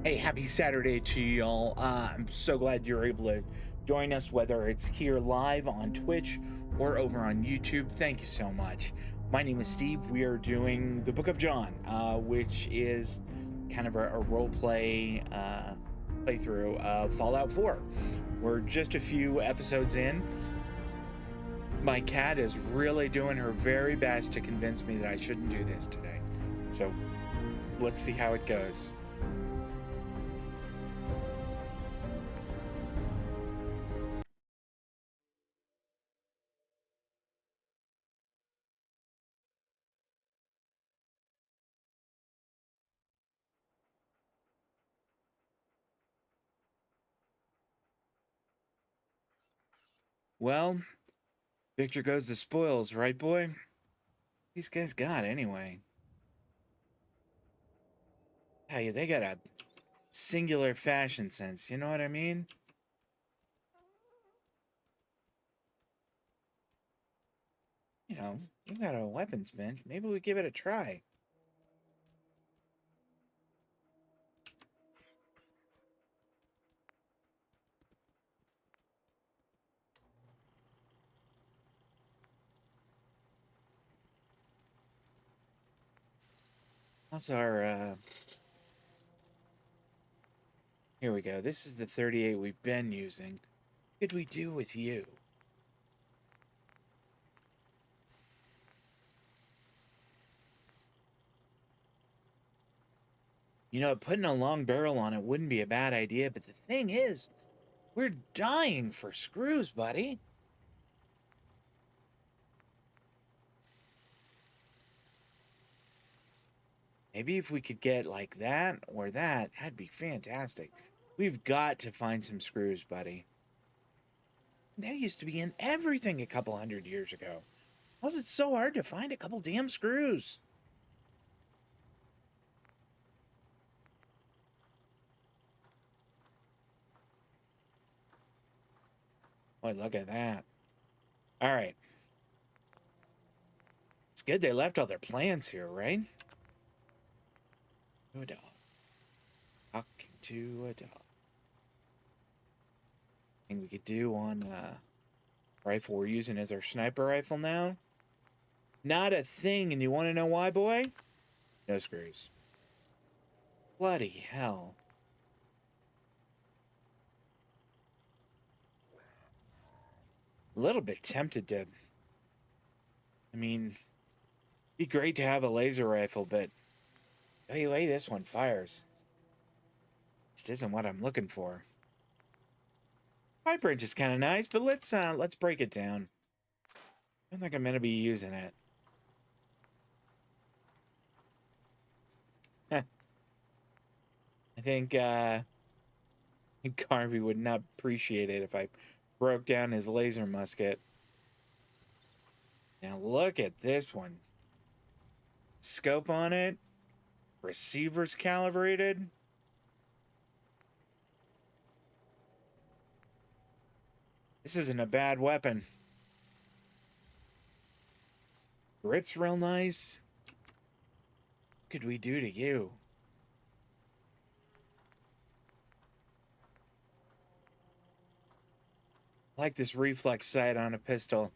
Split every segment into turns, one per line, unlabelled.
Hey, happy Saturday to y'all. I'm so glad you're able to join us, whether it's here live on Twitch or over on YouTube. Thank you so much. My name is Steve. We are doing the Book of John, which is kind of a role play playthrough of Fallout 4. We're just a few episodes in. My cat is really doing her very best to convince me that I shouldn't do this today. So let's see how it goes. Well, Victor goes to spoils, right, boy? These guys got anyway. Tell you, they got a singular fashion sense. You know what I mean? You know, you got a weapons bench. Maybe we give it a try. How's our? Here we go. This is the 38 we've been using. What could we do with you? You know, putting a long barrel on it wouldn't be a bad idea, but the thing is, we're dying for screws, buddy. Maybe if we could get like that or that, that'd be fantastic. We've got to find some screws, buddy. They used to be in everything a couple hundred years ago. Why is it so hard to find a couple damn screws? Boy, look at that. All right. It's good they left all their plans here, right? To a dog. Talking to a dog. Thing we could do on rifle we're using as our sniper rifle now? Not a thing, and you want to know why, boy? No screws. Bloody hell. A little bit tempted to. I mean, be great to have a laser rifle, but tell you way this one fires. This isn't what I'm looking for. Pipe wrench is kind of nice, but let's break it down. I don't think I'm gonna be using it. I think Garvey would not appreciate it if I broke down his laser musket. Now look at this one. Scope on it. Receivers calibrated. This isn't a bad weapon. Grip's real nice. What could we do to you? I like this reflex sight on a pistol.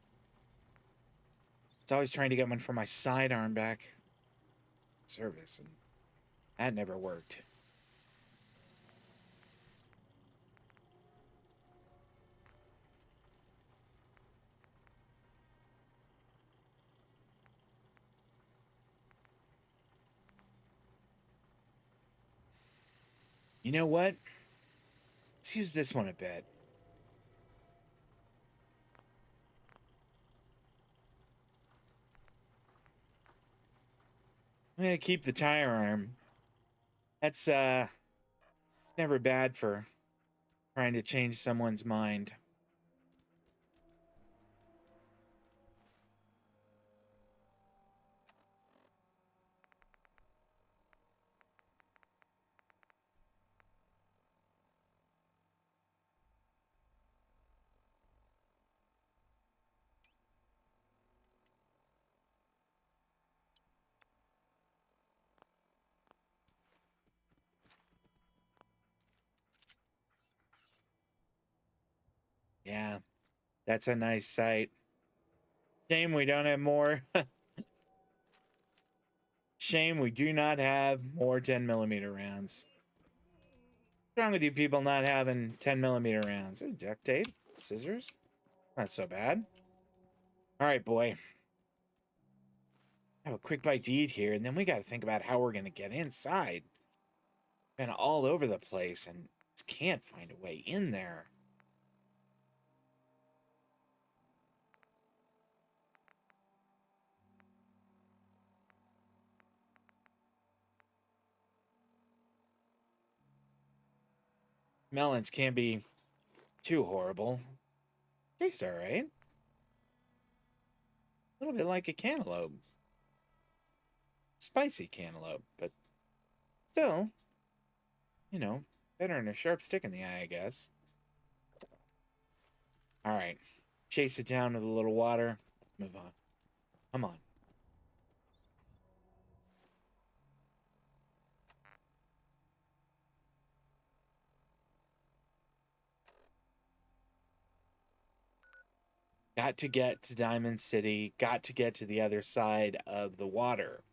It's always trying to get one for my sidearm back. Service, and that never worked. You know what? Let's use this one a bit. I'm gonna keep the tire arm. That's never bad for trying to change someone's mind. Yeah, that's a nice sight. Shame we don't have more. Shame we do not have more 10mm rounds. What's wrong with you people not having 10mm rounds? Ooh, duct tape, scissors. Not so bad. All right, boy. Have a quick bite to eat here, and then we got to think about how we're going to get inside. Been all over the place and can't find a way in there. Melons can't be too horrible. Tastes all right. A little bit like a cantaloupe. Spicy cantaloupe, but still, you know, better than a sharp stick in the eye, I guess. All right. Chase it down with a little water. Let's move on. Come on. Got to get to Diamond City. Got to get to the other side of the water.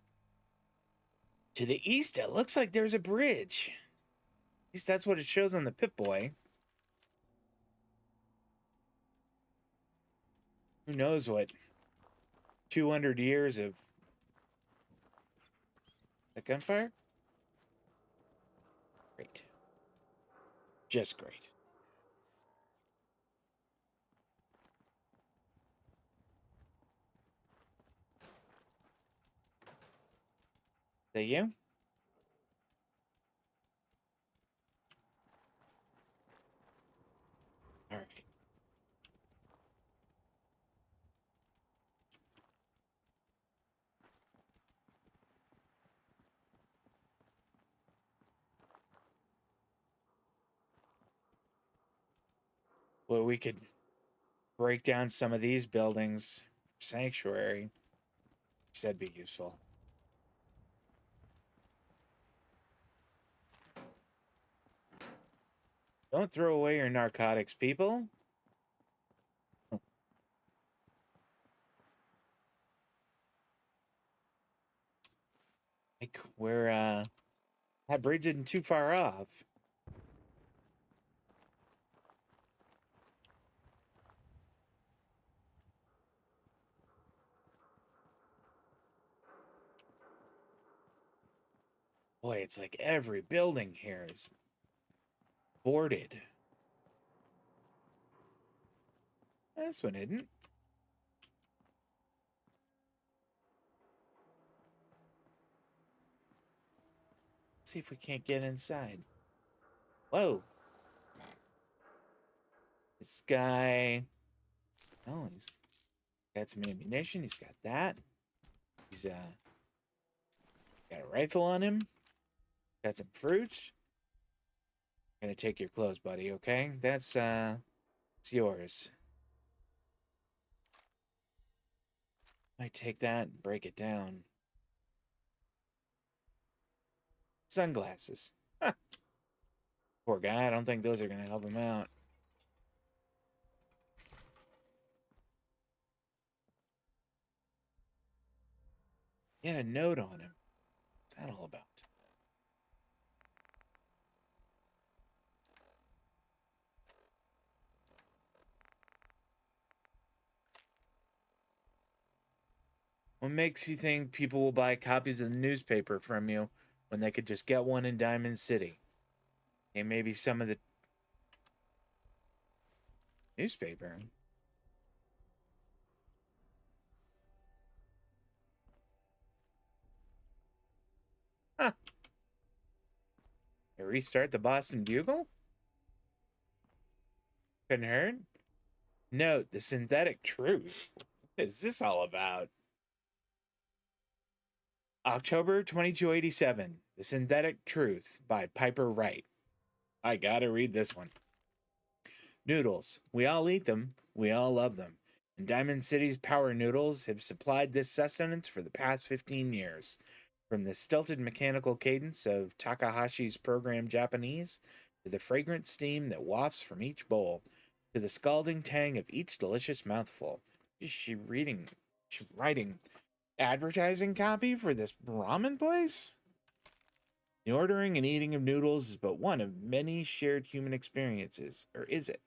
To the east, it looks like there's a bridge. At least that's what it shows on the Pip-Boy. Who knows what 200 years of the gunfire? Great. Just great. Is that you? All right. Well, we could break down some of these buildings for sanctuary. That'd be useful. Don't throw away your narcotics, people. Like we're that bridge isn't too far off. Boy, it's like every building here is boarded. This one isn't. Let's see if we can't get inside. Whoa. This guy. Oh, he's got some ammunition. He's got that. He's got a rifle on him. Got some fruit. Gonna take your clothes, buddy, okay? That's it's yours. Might take that and break it down. Sunglasses. Huh. Poor guy, I don't think those are gonna help him out. He had a note on him. What's that all about? What makes you think people will buy copies of the newspaper from you when they could just get one in Diamond City? And maybe some of the newspaper. Huh. Restart the Boston Bugle? Couldn't hurt. Note the synthetic truth. What is this all about? October 2287. The Synthetic Truth by Piper Wright. I gotta read this one. Noodles. We all eat them. We all love them. And Diamond City's power noodles have supplied this sustenance for the past 15 years. From the stilted mechanical cadence of Takahashi's programmed Japanese to the fragrant steam that wafts from each bowl, to the scalding tang of each delicious mouthful. Is she reading? She's writing advertising copy for this ramen place? The ordering and eating of noodles is but one of many shared human experiences, or is it?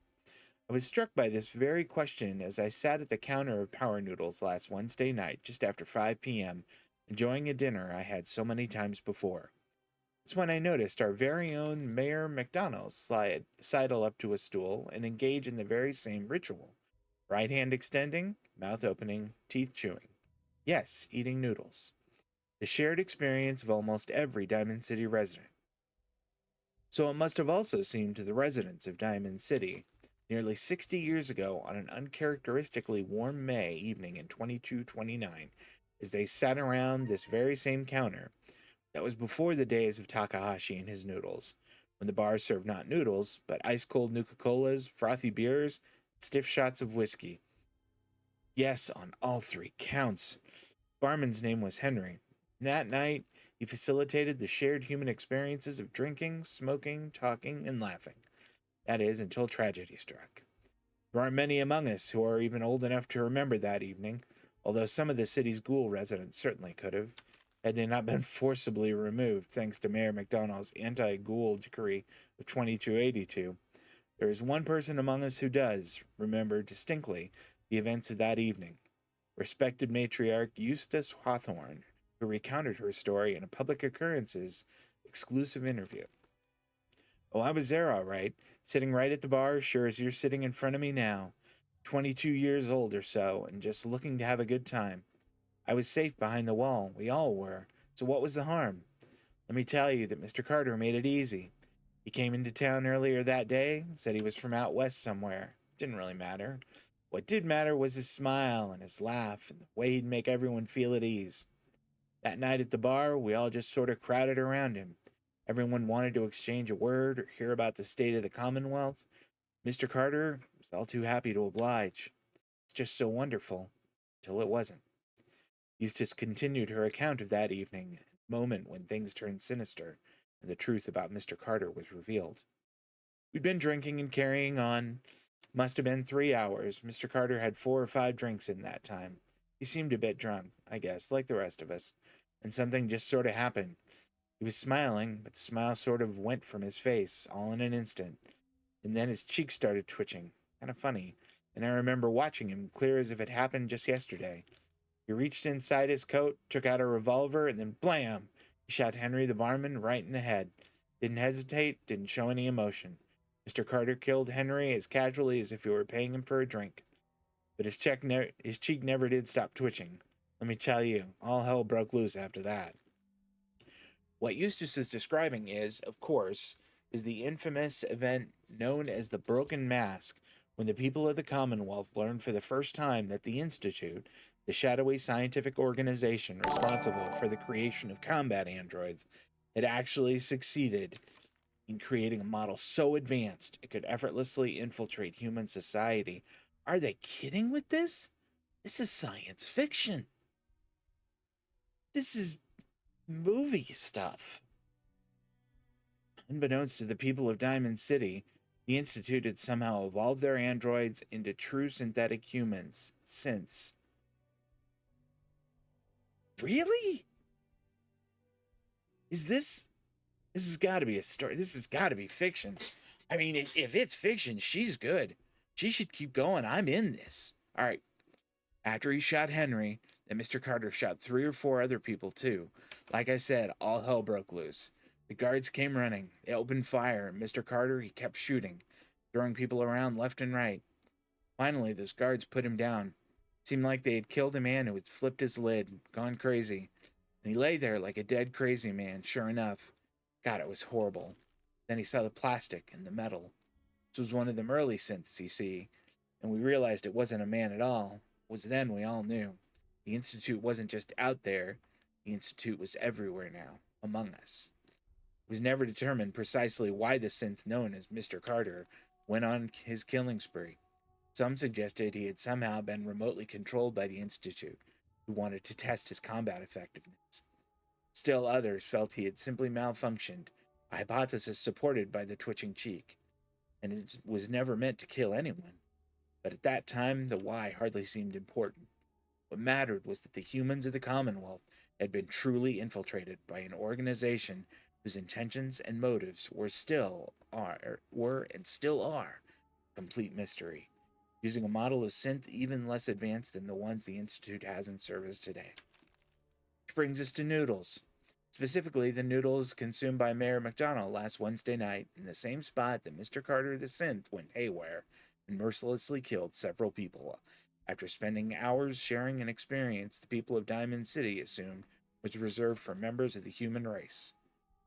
I was struck by this very question as I sat at the counter of Power Noodles last Wednesday night, just after 5 p.m., enjoying a dinner I had so many times before. It's when I noticed our very own Mayor McDonald sidle up to a stool and engage in the very same ritual. Right hand extending, mouth opening, teeth chewing. Yes, eating noodles. The shared experience of almost every Diamond City resident. So it must have also seemed to the residents of Diamond City nearly 60 years ago on an uncharacteristically warm May evening in 2229 as they sat around this very same counter. That was before the days of Takahashi and his noodles, when the bar served not noodles, but ice cold Nuka Colas, frothy beers, stiff shots of whiskey. Yes, on all three counts. Barman's name was Henry. That night, he facilitated the shared human experiences of drinking, smoking, talking, and laughing. That is, until tragedy struck. There aren't many among us who are even old enough to remember that evening, although some of the city's ghoul residents certainly could have, had they not been forcibly removed thanks to Mayor McDonald's anti-ghoul decree of 2282. There is one person among us who does remember distinctly the events of that evening. Respected matriarch Eustace Hawthorne, who recounted her story in a public occurrences exclusive interview. Oh, I was there all right, sitting right at the bar, sure as you're sitting in front of me now, 22 years old or so, and just looking to have a good time. I was safe behind the wall, we all were, so what was the harm? Let me tell you that Mr. Carter made it easy. He came into town earlier that day, said he was from out west somewhere. Didn't really matter. What did matter was his smile and his laugh and the way he'd make everyone feel at ease. That night at the bar, we all just sort of crowded around him. Everyone wanted to exchange a word or hear about the state of the Commonwealth. Mr. Carter was all too happy to oblige. It's just so wonderful. Till it wasn't. Eustace continued her account of that evening, the moment when things turned sinister and the truth about Mr. Carter was revealed. We'd been drinking and carrying on. Must have been 3 hours. Mr. Carter had 4 or 5 drinks in that time. He seemed a bit drunk, I guess, like the rest of us, and something just sort of happened. He was smiling, but the smile sort of went from his face, all in an instant, and then his cheeks started twitching, kind of funny, and I remember watching him clear as if it happened just yesterday. He reached inside his coat, took out a revolver, and then blam! He shot Henry the barman right in the head. Didn't hesitate, didn't show any emotion. Mr. Carter killed Henry as casually as if he were paying him for a drink. But his cheek never did stop twitching. Let me tell you, all hell broke loose after that. What Eustace is describing is, of course, is the infamous event known as the Broken Mask, when the people of the Commonwealth learned for the first time that the Institute, the shadowy scientific organization responsible for the creation of combat androids, had actually succeeded in creating a model so advanced it could effortlessly infiltrate human society. Are they kidding with this? This is science fiction. This is movie stuff. Unbeknownst to the people of Diamond City, the Institute had somehow evolved their androids into true synthetic humans, synths. Really? This has got to be a story. This has got to be fiction. I mean, if it's fiction, she's good. She should keep going. I'm in this. All right. After he shot Henry, then Mr. Carter shot 3 or 4 other people too. Like I said, all hell broke loose. The guards came running. They opened fire. Mr. Carter, he kept shooting, throwing people around left and right. Finally, those guards put him down. It seemed like they had killed a man who had flipped his lid, gone crazy. And he lay there like a dead crazy man, sure enough. God, it was horrible. Then he saw the plastic and the metal. This was one of them early synths, you see, and we realized it wasn't a man at all. It was then we all knew. The Institute wasn't just out there, the Institute was everywhere now, among us. It was never determined precisely why the synth known as Mr. Carter went on his killing spree. Some suggested he had somehow been remotely controlled by the Institute, who wanted to test his combat effectiveness. Still others felt he had simply malfunctioned, a hypothesis supported by the twitching cheek, and it was never meant to kill anyone. But at that time, the why hardly seemed important. What mattered was that the humans of the Commonwealth had been truly infiltrated by an organization whose intentions and motives were and still are complete mystery, using a model of synth even less advanced than the ones the Institute has in service today. Which brings us to noodles. Specifically, the noodles consumed by Mayor McDonald last Wednesday night in the same spot that Mr. Carter the synth went haywire and mercilessly killed several people after spending hours sharing an experience the people of Diamond City assumed was reserved for members of the human race.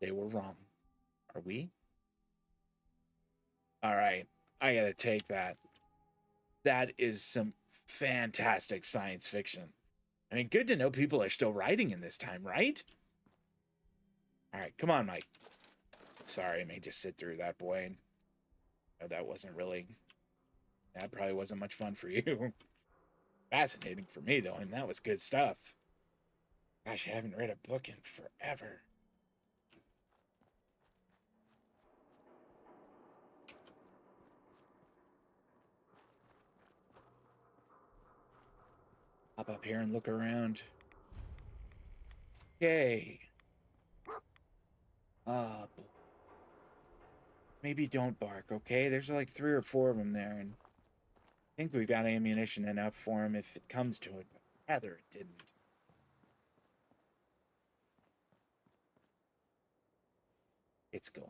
They were wrong. Are we? All right, I gotta take that. That is some fantastic science fiction. I mean, good to know people are still writing in this time, right? All right, come on, Mike. Sorry, I may just sit through that, boy. No, that wasn't really. That probably wasn't much fun for you. Fascinating for me, though, and that was good stuff. Gosh, I haven't read a book in forever. Hop up here and look around. Okay. Maybe don't bark, okay? There's like 3 or 4 of them there, and I think we've got ammunition enough for him if it comes to it, but rather it didn't. It's going.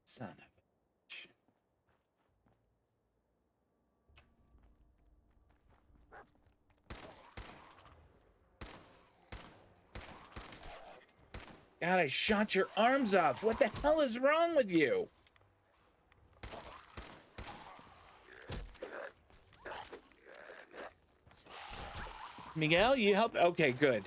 Son of a bitch. God, I shot your arms off. What the hell is wrong with you? Miguel, you help? Okay, good.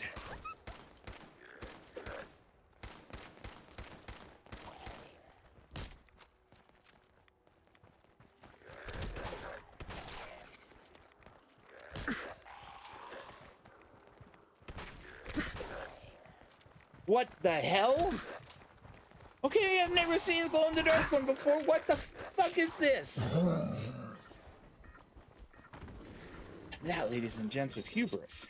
What the hell? Okay, I've never seen a glow-in-the-dark one before. What the fuck is this? That, ladies and gents, was hubris.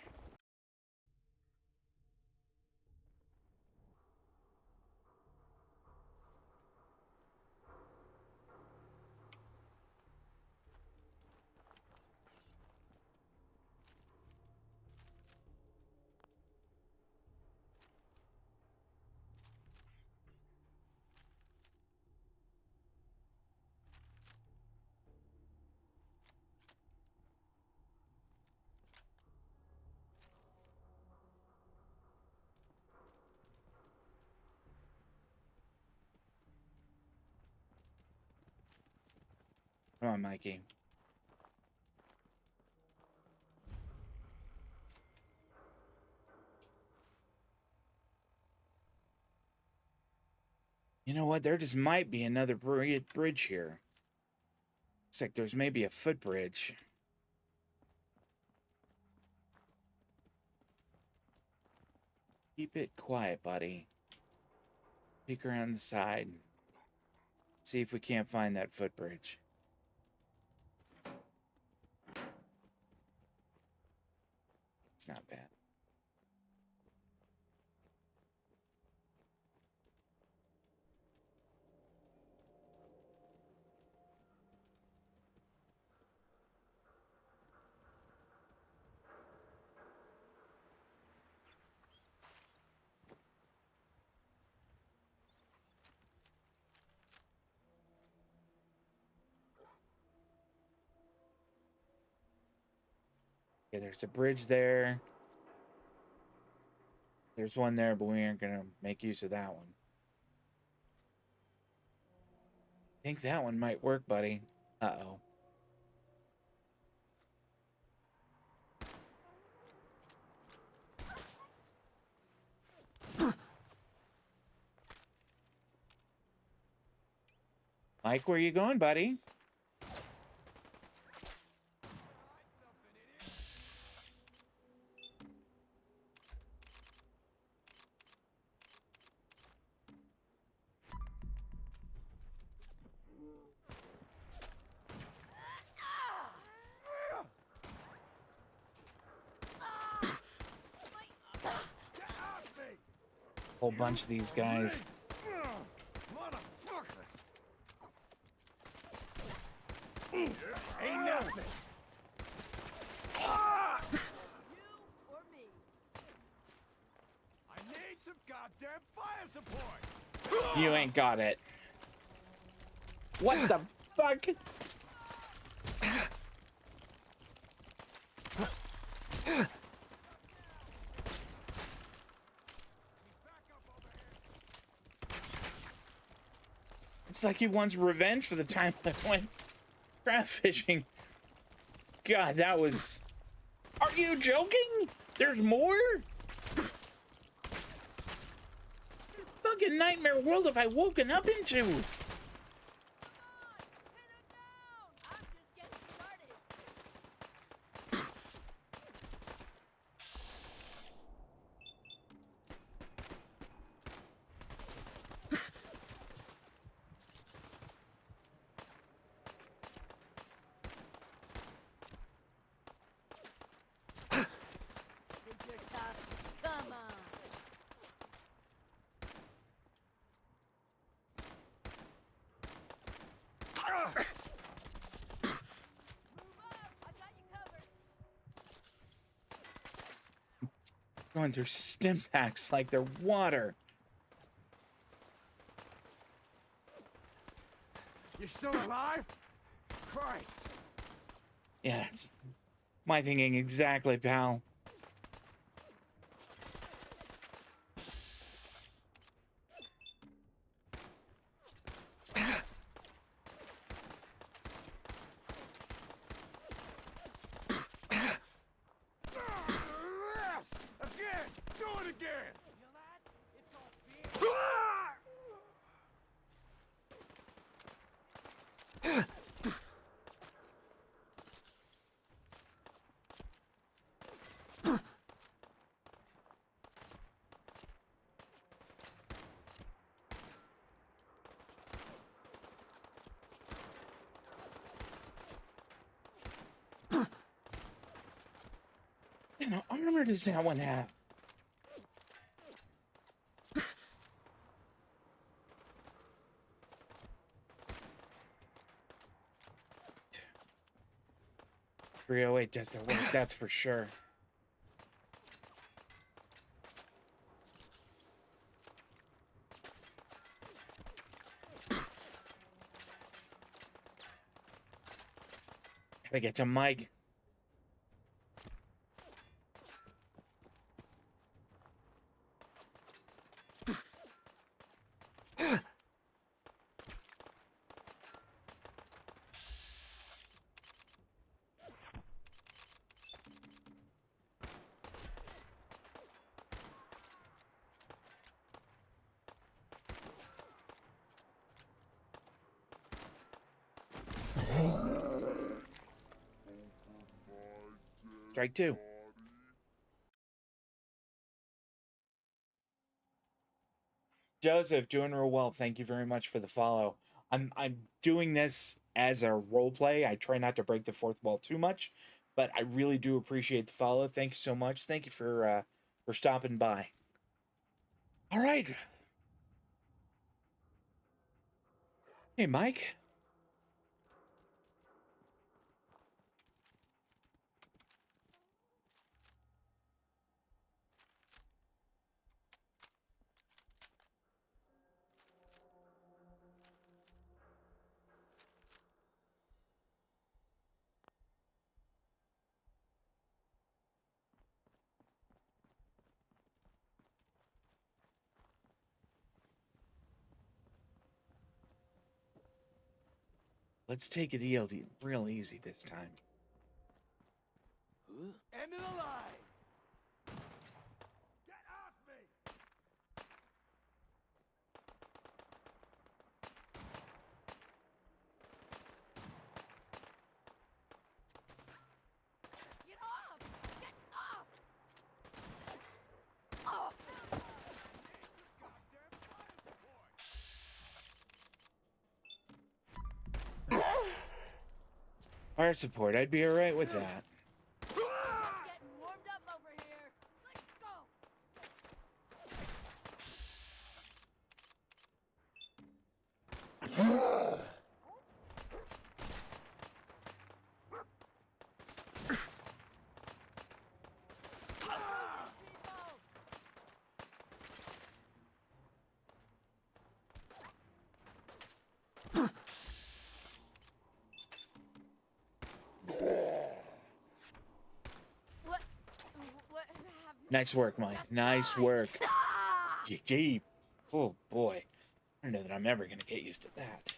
Come on, Mikey. You know what? There just might be another bridge here. Looks like there's maybe a footbridge. Keep it quiet, buddy. Peek around the side. See if we can't find that footbridge. It's not bad. Okay, there's a bridge there. There's one there, but we aren't gonna make use of that one. I think that one might work, buddy. Uh-oh. Mike, where you going, buddy? Whole bunch of these guys.
Ain't nothing. I need some goddamn fire support.
You ain't got it. What the fuck? It's like he wants revenge for the time I went crab fishing. God, that was... Are you joking? There's more? Fucking nightmare world have I woken up into? Going through stim packs like they're water.
You still alive? Christ.
Yeah, it's my thinking exactly, pal.
Again! Do it again! Feel that? It's all
What kind of armor does that one have? .308 doesn't work, that's for sure. Gotta get to Mike. Strike two. Joseph, doing real well. Thank you very much for the follow. I'm doing this as a role play. I try not to break the fourth wall too much, but I really do appreciate the follow. Thank you so much. Thank you for stopping by. All right. Hey, Mike. Let's take it real easy this time.
end of the line! Get off me!
Get off! Get off! Oh!
Goddamn fire support!
Fire support, I'd be all right with that.
Getting warmed up over here. Let's go!
Nice work, Mike.
Just
Nice
mine.
work.
Ah!
Gee, oh boy. I don't know that I'm ever gonna get used to that.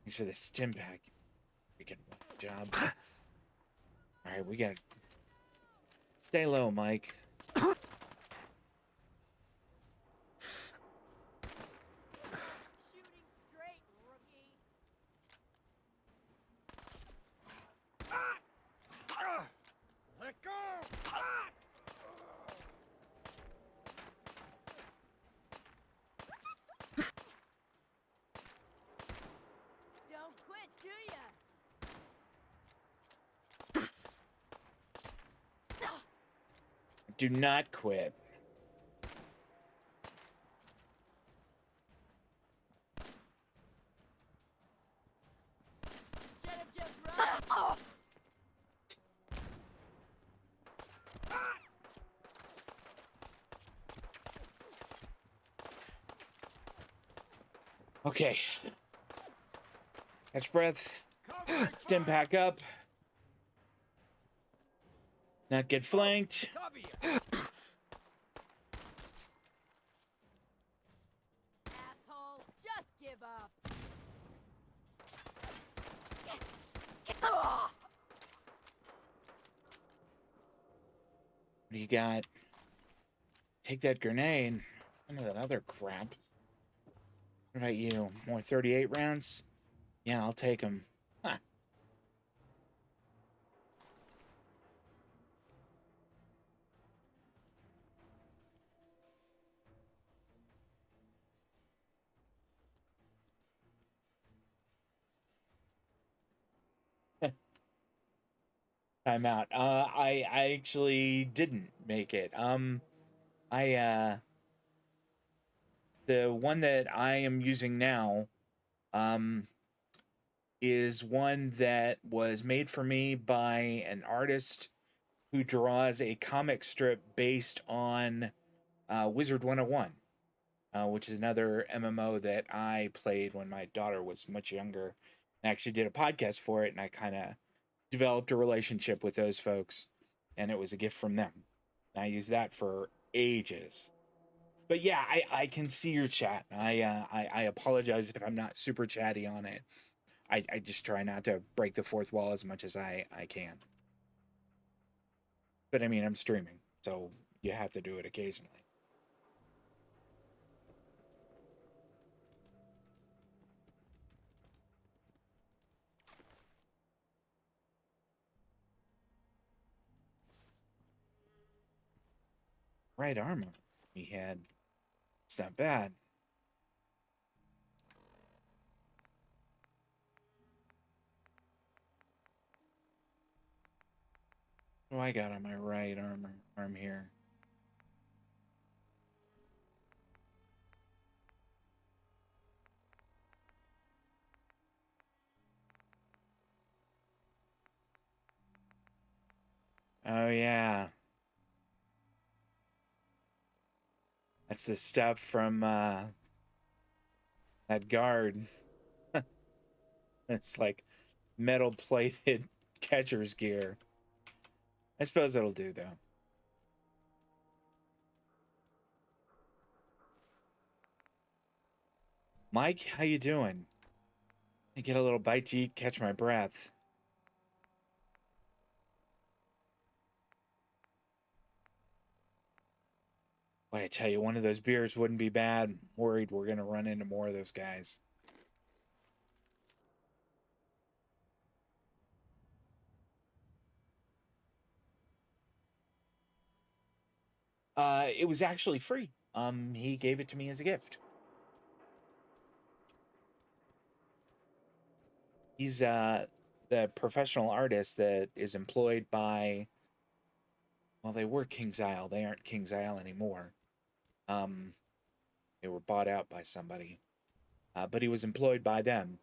Thanks for the stim pack. Freaking job. Alright, we gotta stay low, Mike.
Shooting straight, rookie.
Let go! Ah!
Don't quit, do ya?
Do not quit.
Should have just run. Oh.
Okay. Catch breath.
Cover it,
Stim
fire!
pack up. Not get flanked.
Cover you!
Asshole, just give up. Ah!
What do you got? Take that grenade. None of that other crap. What about you? More 38 rounds? Yeah, I'll take them. Huh. Time out. I actually didn't make it. I the one that I am using now, um, is one that was made for me by an artist who draws a comic strip based on Wizard 101, which is another MMO that I played when my daughter was much younger. I actually did a podcast for it, and I kind of developed a relationship with those folks, and it was a gift from them. I used that for ages. But yeah, I can see your chat. I apologize if I'm not super chatty on it. I just try not to break the fourth wall as much as I can. But I mean, I'm streaming, so you have to do it occasionally. Right armor he had. It's not bad. What do I got on my right arm here? Oh yeah. That's the stuff from that guard. It's like metal plated catcher's gear. I suppose it'll do though. Mike, how you doing? I get a little bite to eat, catch my breath. Boy, I tell you, one of those beers wouldn't be bad. I'm worried we're gonna run into more of those guys. It was actually free. He gave it to me as a gift. He's the professional artist that is employed by, well, they were King's Isle. They aren't King's Isle anymore. Um, they were bought out by somebody. But he was employed by them.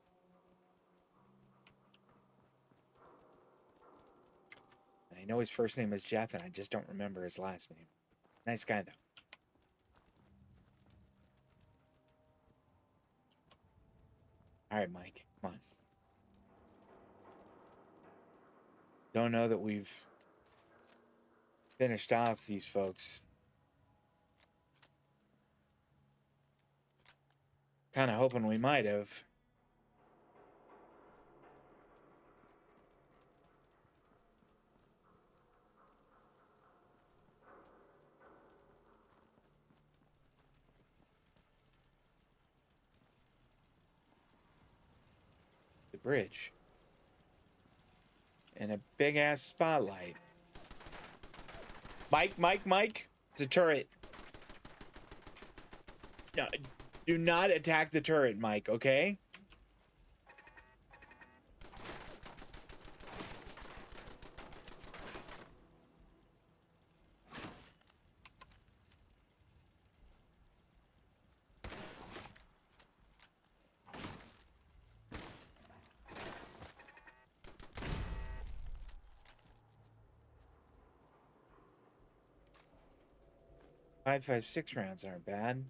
I know his first name is Jeff, and I just don't remember his last name. Nice guy, though. All right, Mike, come on. Don't know that we've finished off these folks. Kind of hoping we might have. The bridge. And a big ass spotlight. Mike! It's a turret. No, do not attack the turret, Mike, okay? .556 rounds aren't bad.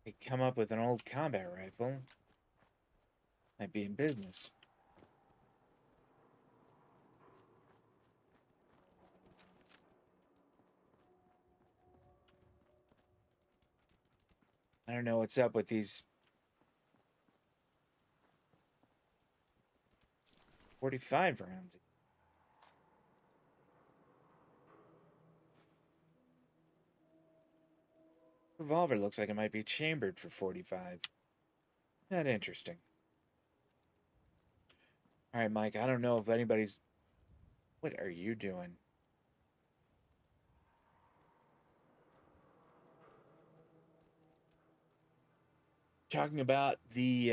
They come up with an old combat rifle. Might be in business. I don't know what's up with these 45 rounds. Revolver looks like it might be chambered for 45. Not interesting. All right, Mike, I don't know if anybody's... What are you doing? Talking about the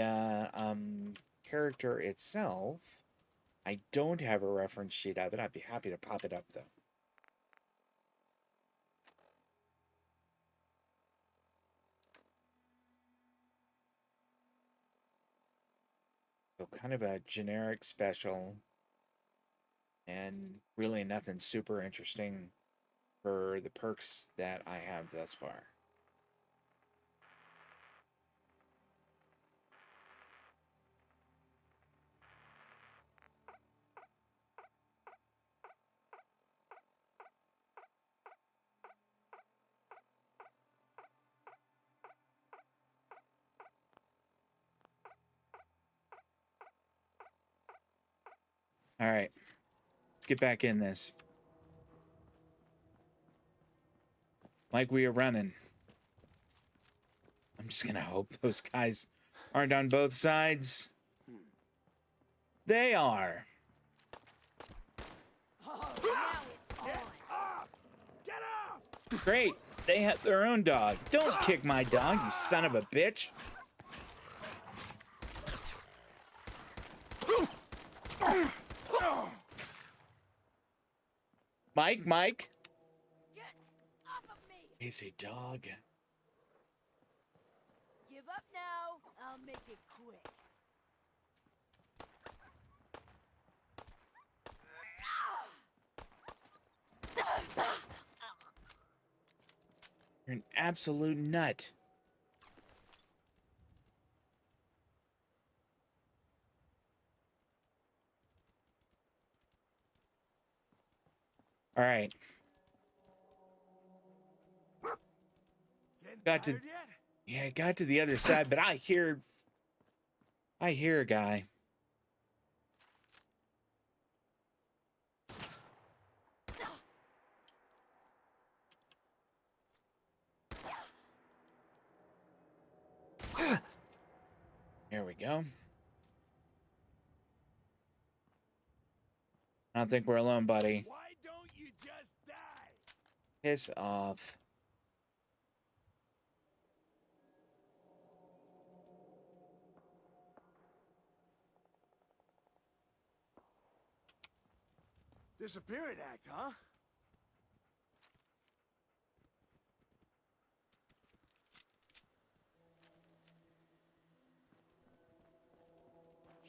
character itself, I don't have a reference sheet of it. I'd be happy to pop it up, though. So kind of a generic special, and really nothing super interesting for the perks that I have thus far. All right, let's get back in this. Like we are running. I'm just gonna hope those guys aren't on both sides. They are.
Oh, now it's on.
Get off!
Great. They have their own dog. Don't kick my dog, you son of a bitch. Mike.
Get off of me.
Easy, dog.
Give up now. I'll make it quick.
You're an absolute nut. All right.
Getting
Got to-
tired yet?
Yeah, I got to the other side, but I hear a guy. Here we go. I don't think we're alone, buddy.
Why don't you just die?
Piss off.
Disappearing act, huh?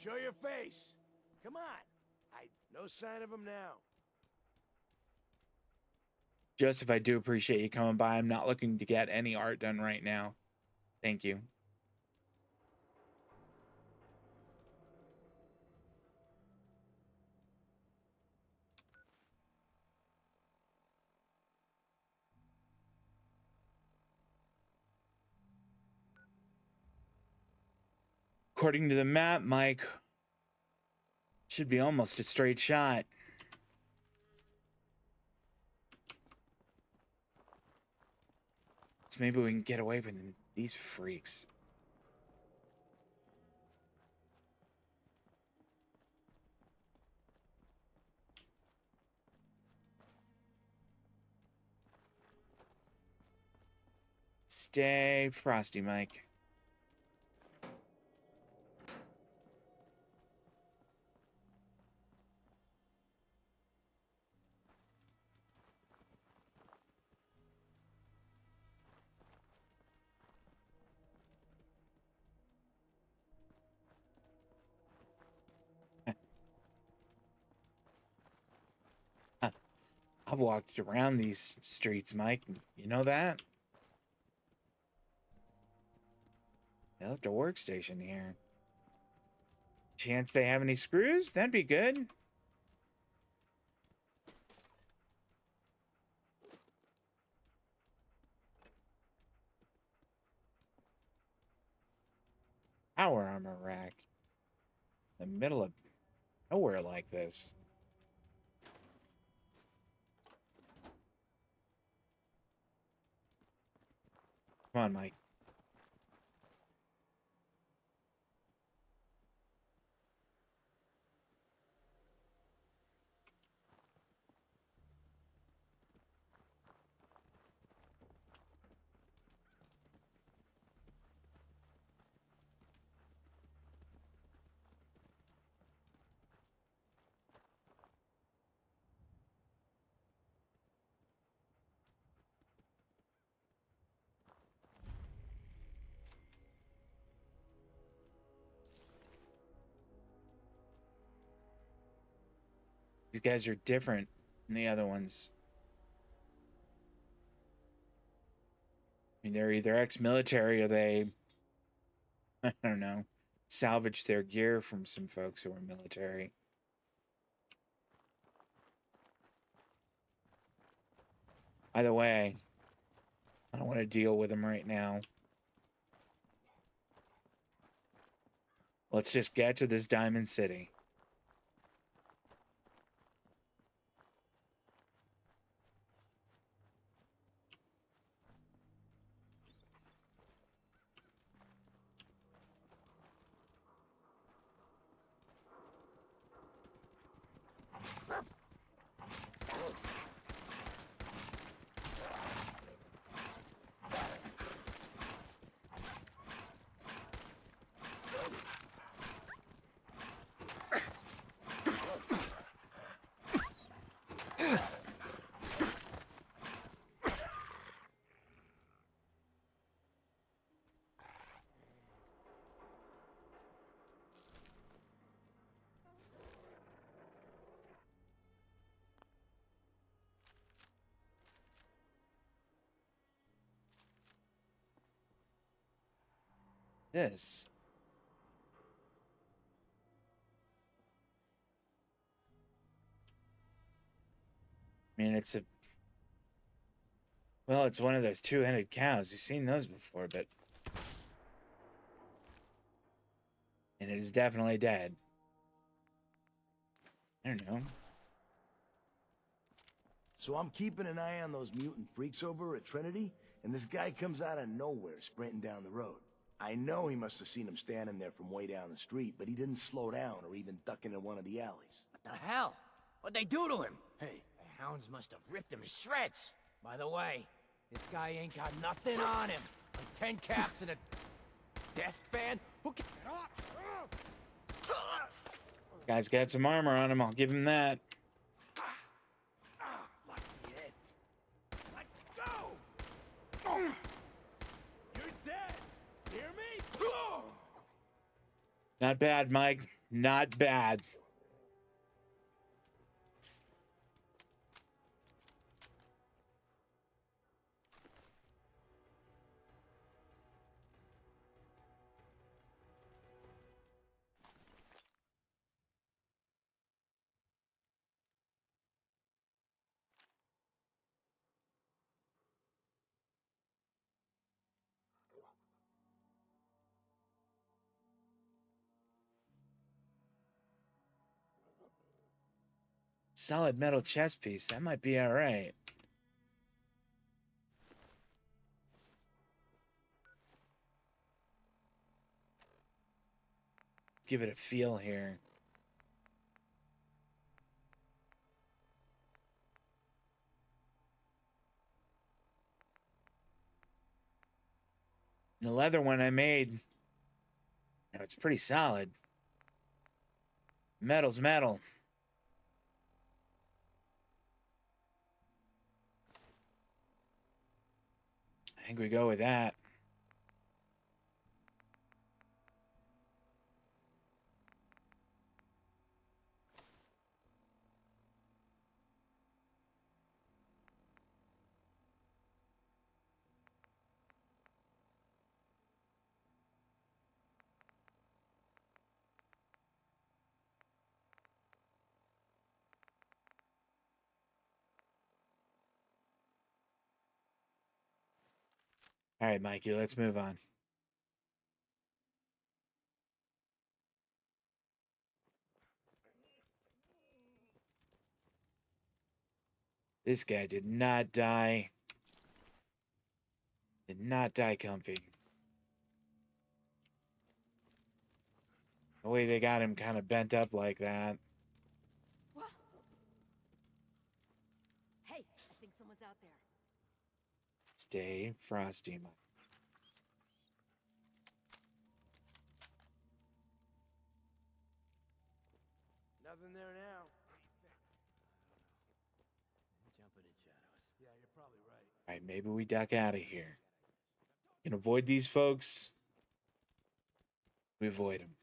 Show your face. Come on. No sign of him now.
Joseph, I do appreciate you coming by. I'm not looking to get any art done right now. Thank you. According to the map, Mike, should be almost a straight shot. So maybe we can get away from these freaks. Stay frosty, Mike. I've walked around these streets, Mike. You know that? They left a workstation here. Chance they have any screws? That'd be good. Power armor rack. The middle of nowhere like this. Come on, Mike. These guys are different than the other ones. I mean, they're either ex-military or they, I don't know, salvaged their gear from some folks who were military. Either way, I don't want to deal with them right now. Let's just get to this Diamond City. This. I mean, it's a... Well, it's one of those two-headed cows. We've seen those before, but... And it is definitely dead. I don't know.
So I'm keeping an eye on those mutant freaks over at Trinity, and this guy comes out of nowhere sprinting down the road. I know he must have seen him standing there from way down the street, but he didn't slow down or even duck into one of the alleys.
What the hell? What'd they do to him?
Hey,
The hounds must have ripped him to shreds. By the way, this guy ain't got nothing on him. Like 10 caps and a desk fan? Who can...
Guy's got some armor on him. I'll give him that.
Lucky it. Let go! You're dead. Hear me?
Not bad, Mike. Not bad. Solid metal chest piece. That might be all right. Give it a feel here. The leather one I made, it's pretty solid. Metal's metal. I think we go with that. All right, Mikey, let's move on. This guy did not die. Did not die comfy. The way they got him kind of bent up like that.
Hey, I think someone's out there.
Stay frosty, Mike.
Nothing there now.
Jumping in shadows.
Yeah, you're probably right.
All right, maybe we duck out of here. Can avoid these folks. We avoid them.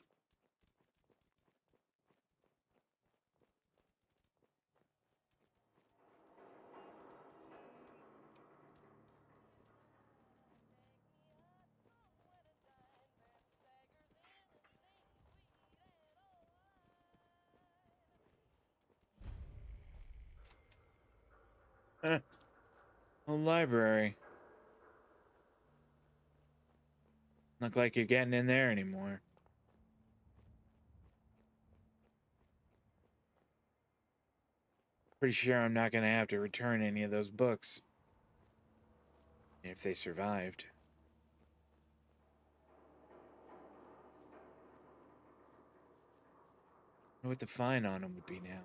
A library. Look like you're getting in there anymore. Pretty sure I'm not going to have to return any of those books. If they survived. I wonder what the fine on them would be now.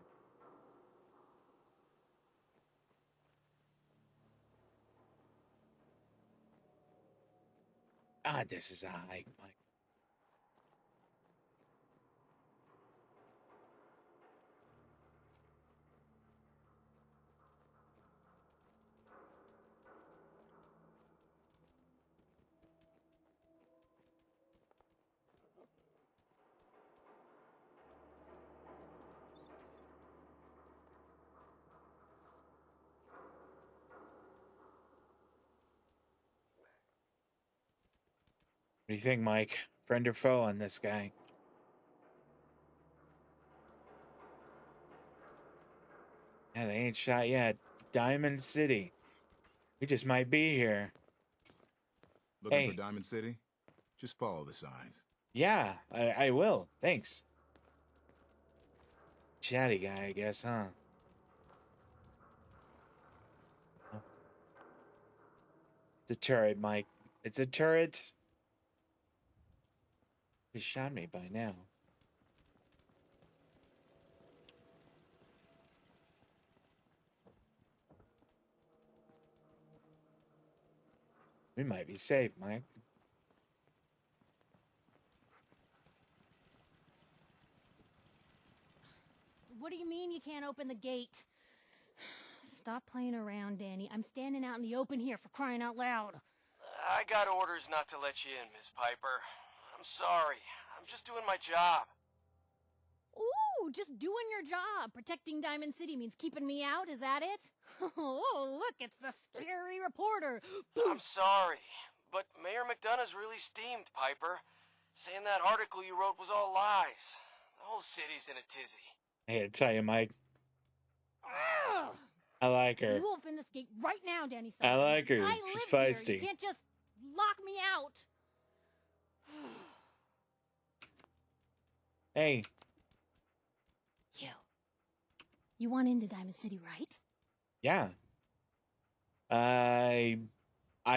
Ah, this is a hike, Mike. What do you think, Mike? Friend or foe on this guy? Yeah, they ain't shot yet. Diamond City. We just might be here.
Looking
Hey.
for Diamond City? Just follow the signs.
Yeah, I will. Thanks. Chatty guy, I guess, huh? It's a turret, Mike. It's a turret. He shot me by now. We might be safe, Mike.
What do you mean you can't open the gate? Stop playing around, Danny. I'm standing out in the open here for crying out loud.
I got orders not to let you in, Miss Piper. I'm sorry. I'm just doing my job.
Ooh, just doing your job. Protecting Diamond City means keeping me out, is that it? Oh, look, it's the scary reporter.
I'm sorry, but Mayor McDonough's really steamed, Piper. Saying that article you wrote was all lies. The whole city's in a tizzy.
I gotta tell you, Mike.
Ugh.
I like her.
You open this gate right now, Danny.
I like her.
I
She's
live
feisty.
here. You can't just lock me out.
Hey.
You want into Diamond City, right?
Yeah. I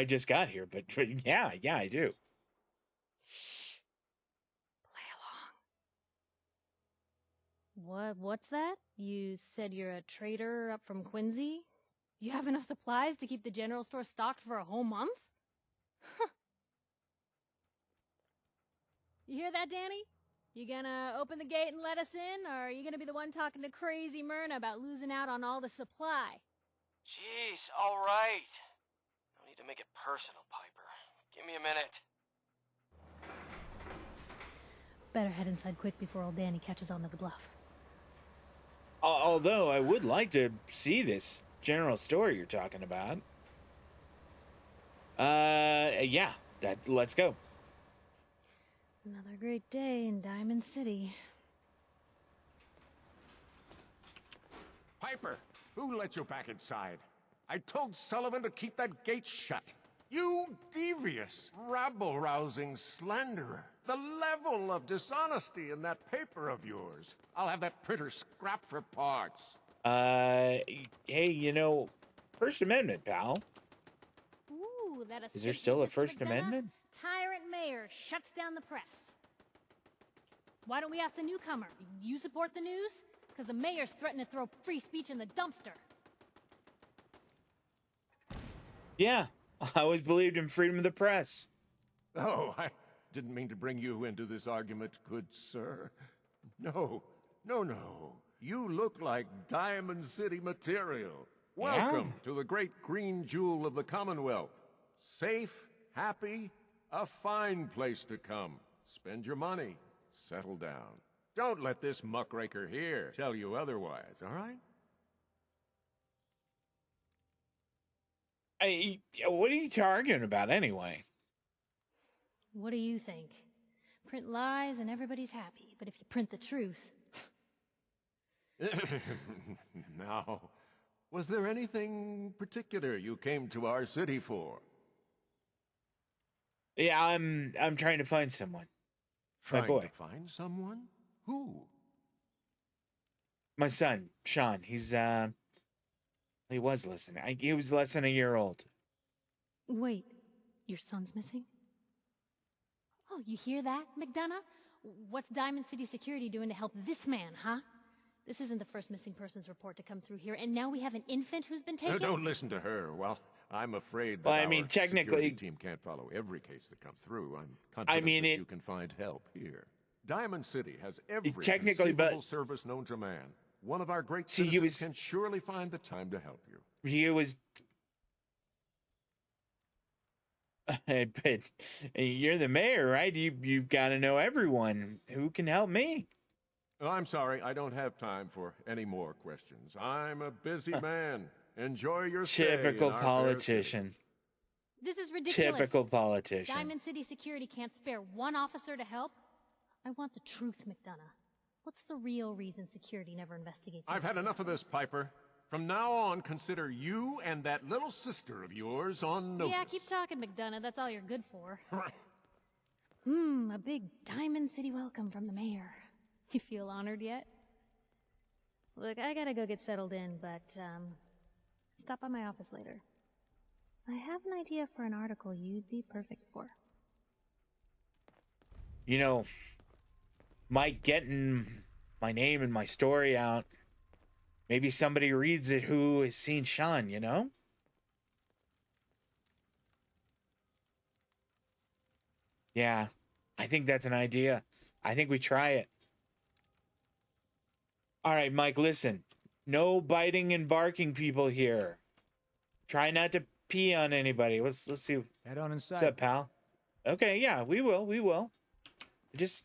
just got here, but yeah, I do.
Shh. Play along. What's that? You said you're a trader up from Quincy? You have enough supplies to keep the general store stocked for a whole month? You hear that, Danny? You gonna open the gate and let us in, or are you gonna be the one talking to crazy Myrna about losing out on all the supply?
Jeez, all right. No need to make it personal, Piper. Give me a minute.
Better head inside quick before old Danny catches on to the bluff.
Although I would like to see this general store you're talking about. Yeah, let's go.
Another great day in Diamond City.
Piper, who let you back inside? I told Sullivan to keep that gate shut. You devious, rabble-rousing slanderer. The level of dishonesty in that paper of yours. I'll have that printer scrapped for parts.
Hey, First Amendment, pal.
Ooh, that
Is there still a First
McDonough?
Amendment?
Tyrant mayor shuts down the press. Why don't we ask the newcomer? You support the news? Because the mayor's threatening to throw free speech in the dumpster.
Yeah, I always believed in freedom of the press.
Oh, I didn't mean to bring you into this argument, good sir. No. You look like Diamond City material. Welcome to the great green jewel of the Commonwealth. Safe, happy, a fine place to come. Spend your money. Settle down. Don't let this muckraker here tell you otherwise, all right?
What are you arguing about anyway?
What do you think? Print lies and everybody's happy, but if you print the truth...
Now, was there anything particular you came to our city for?
Yeah, I'm trying to find someone.
Trying
boy.
to find someone? Who?
My son, Sean. He was listening. He was less than a year old.
Wait, your son's missing? Oh, you hear that, McDonough? What's Diamond City Security doing to help this man, huh? This isn't the first missing persons report to come through here, and now we have an infant who's been taken?
Don't listen to her. Well, I'm afraid that
Well,
our
technically,
security team can't follow every case that comes through. I'm confident that you can find help here. Diamond City has every conceivable service known to man. One of our great citizens can surely find the time to help you.
He was... But you're the mayor, right? You've got to know everyone. Who can help me?
Oh, I'm sorry, I don't have time for any more questions. I'm a busy man. Enjoy your stay in
Typical
our
politician.
This is ridiculous.
Typical politician.
Diamond City Security can't spare one officer to help. I want the truth, McDonough. What's the real reason security never investigates?
I've had enough of this, Piper. From now on, consider you and that little sister of yours on notice.
Yeah, keep talking, McDonough. That's all you're good for. A big Diamond City welcome from the mayor. You feel honored yet? Look, I gotta go get settled in, but, stop by my office later. I have an idea for an article you'd be perfect for.
Mike getting my name and my story out. Maybe somebody reads it who has seen Sean, Yeah, I think that's an idea. I think we try it. All right, Mike, listen. No biting and barking people here. Try not to pee on anybody. Let's see.
Head on inside.
What's up, pal? Okay, yeah, we will. Just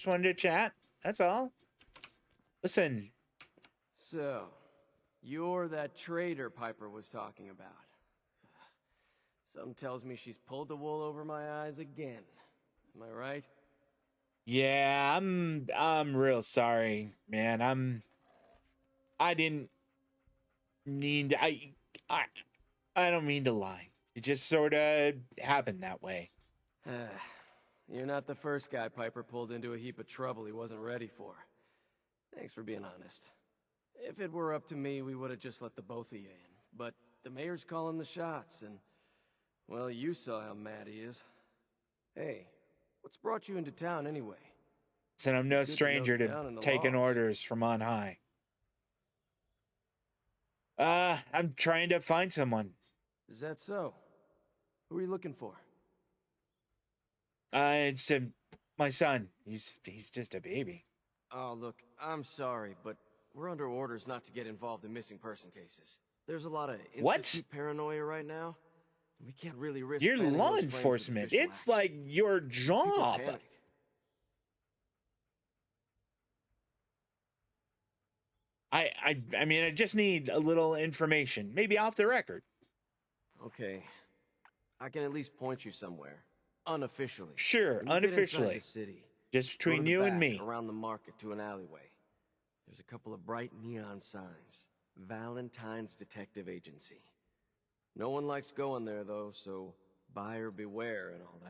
wanted to chat. That's all. Listen.
So, you're that trader Piper was talking about. Something tells me she's pulled the wool over my eyes again. Am I right?
Yeah, I'm real sorry, man. I didn't mean to, I don't mean to lie. It just sort of happened that way.
You're not the first guy Piper pulled into a heap of trouble he wasn't ready for. Thanks for being honest. If it were up to me, we would have just let the both of you in. But the mayor's calling the shots, and, well, you saw how mad he is. Hey, what's brought you into town anyway?
Said I'm no
Good to
stranger
note down
to
in the
taking
logs.
orders from on high. I'm trying to find someone.
Is that so? Who are you looking for?
It's my son. He's just a baby.
Oh, look, I'm sorry, but we're under orders not to get involved in missing person cases. There's a lot of
What?
institute paranoia right now. We can't really risk
You're
fanning
law
those flames with
enforcement.
official
It's
action.
like your
People
job.
panic.
I mean, I just need a little information, maybe off the record.
Okay, I can at least point you somewhere, unofficially.
Sure,
When you get inside
unofficially.
the city,
Just
go to
between
the
you and
back,
me.
around the market to an alleyway. There's a couple of bright neon signs. Valentine's Detective Agency. No one likes going there though, so buyer beware and all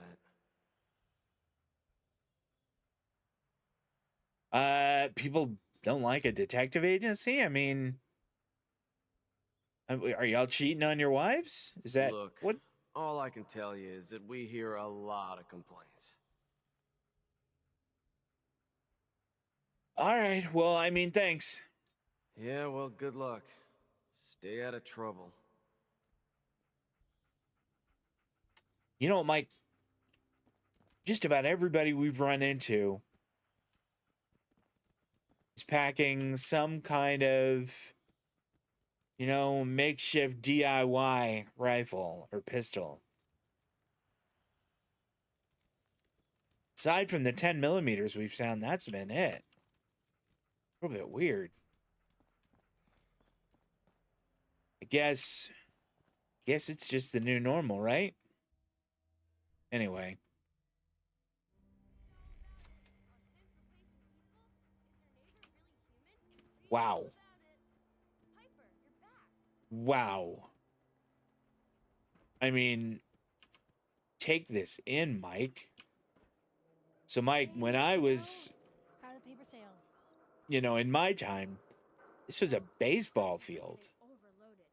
that.
People don't like a detective agency? I mean, are y'all cheating on your wives? Is that
Look,
what?
all I can tell you is that we hear a lot of complaints.
All right, well, I mean, thanks.
Yeah, well, good luck. Stay out of trouble.
You know, Mike, just about everybody we've run into is packing some kind of, makeshift DIY rifle or pistol. Aside from the 10 millimeters we've found, that's been it. A little bit weird. I guess it's just the new normal, right? Anyway. Wow. Wow. I mean, take this in, Mike. So, Mike, when I was,
Private paper sales.
in my time, this was a baseball field.
Overloaded.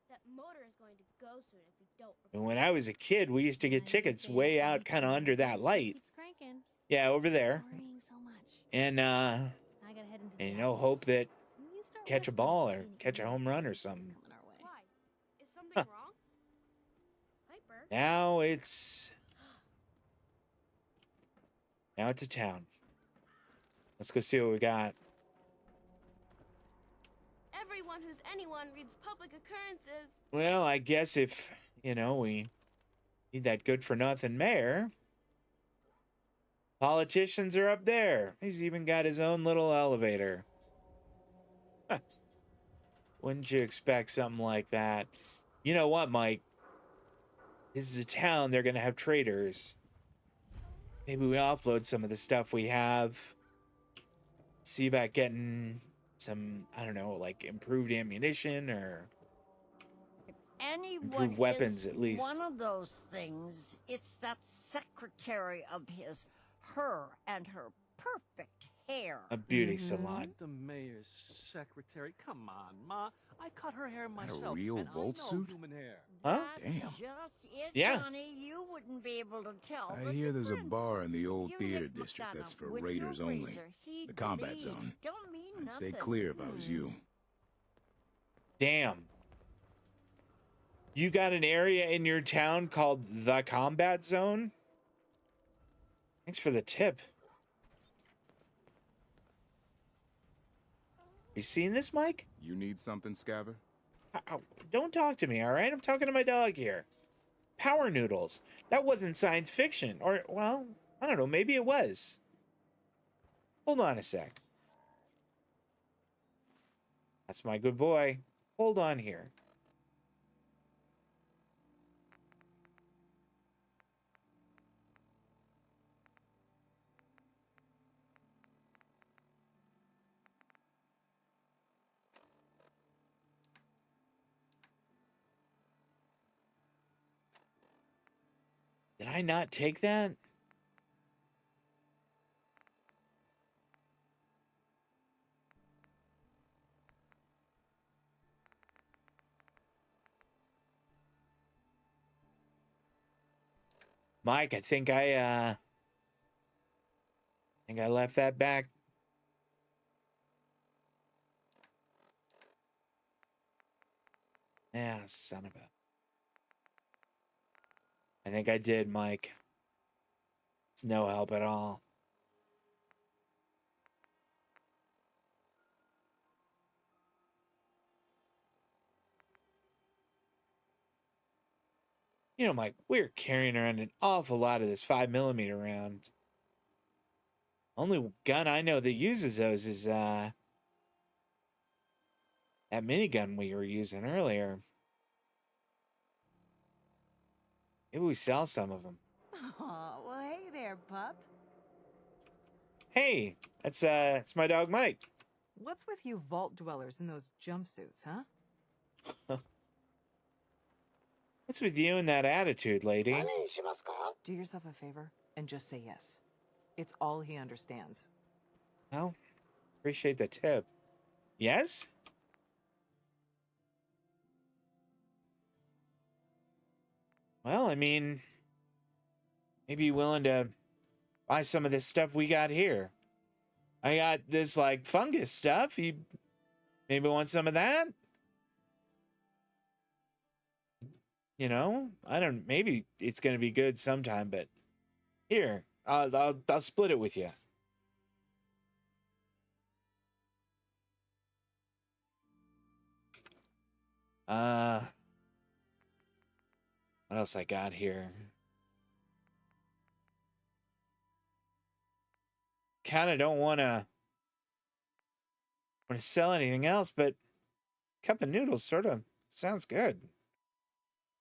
That motor is going to go soon if we don't.
And when I was a kid, we used to get tickets way out kind of under that light.
Keeps cranking.
Yeah, over there.
Worrying so much.
And,
I gotta head into the
hope that
You start
catch a
whistling,
ball
see
or
if you
catch
can
a
hear
home
the
run or
things
something.
coming our way.
Why? Is something
Huh.
wrong?
Now it's a town. Let's go see what we got.
Everyone who's anyone reads public occurrences.
Well, I guess if, we need that good for nothing mayor. Politicians are up there. He's even got his own little elevator. Huh. Wouldn't you expect something like that? You know what, Mike? This is a town, they're gonna have traders. Maybe we offload some of the stuff we have. See about getting some, I don't know, like improved ammunition or
Anyone
improved weapons
is
at least.
one of those things. It's that secretary of his, her and her perfect hair.
A beauty salon.
The mayor's secretary. Come on, Ma. I cut her hair myself.
real
and
Volt
I know
suit?
human hair.
Huh?
That's
Damn.
just it,
Yeah.
Johnny. You wouldn't be able to tell.
I
the
hear there's a
difference.
bar in the old
You
theater
hit
district that's
McDonough
for
with
raiders
your
only.
razor. He'd
The combat
bleed.
zone.
Don't mean
I'd stay
nothing.
clear if I was you.
Damn. You got an area in your town called the Combat Zone? Thanks for the tip. You seen this, Mike?
You need something, Scaver?
Ow, don't talk to me, all right? I'm talking to my dog here. Power noodles. That wasn't science fiction. Or, well, I don't know. Maybe it was. Hold on a sec. That's my good boy. Hold on here. Did I not take that? Mike, I think I left that back. Yeah, son of a. I think I did, Mike. It's no help at all. You know, Mike, we're carrying around an awful lot of this 5mm around. Only gun I know that uses those is that minigun we were using earlier. Maybe we sell some of them.
Oh, well, hey there, pup.
Hey, it's my dog Mike.
What's with you vault dwellers in those jumpsuits, huh?
What's with you and that attitude, lady?
Do yourself a favor and just say yes. It's all he understands.
Well, appreciate the tip. Yes? Well, I mean, maybe you're willing to buy some of this stuff we got here. I got this, like, fungus stuff. You maybe want some of that? You know, maybe it's going to be good sometime, but here, I'll split it with you. What else I got here? Kind of don't want to sell anything else, but cup of noodles sort of sounds good.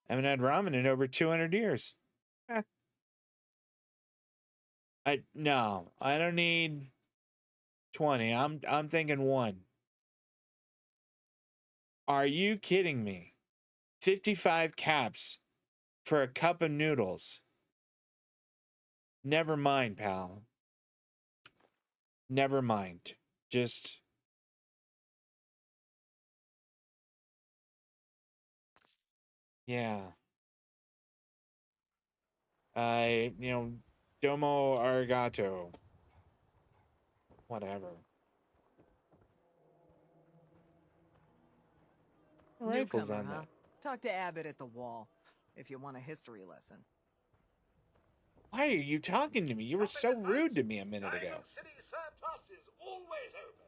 I haven't had ramen in over 200 years. No, I don't need 20. I'm thinking 1. Are you kidding me? 55 caps for a cup of noodles. Never mind, pal. Never mind. Just yeah. Domo arigato. Whatever. Rifles
Newcomer,
on
huh?
that.
Talk to Abbott at the wall, if you want a history lesson.
Why are you talking to me? You were so rude to me a minute ago.
Diamond City Surplus is always open.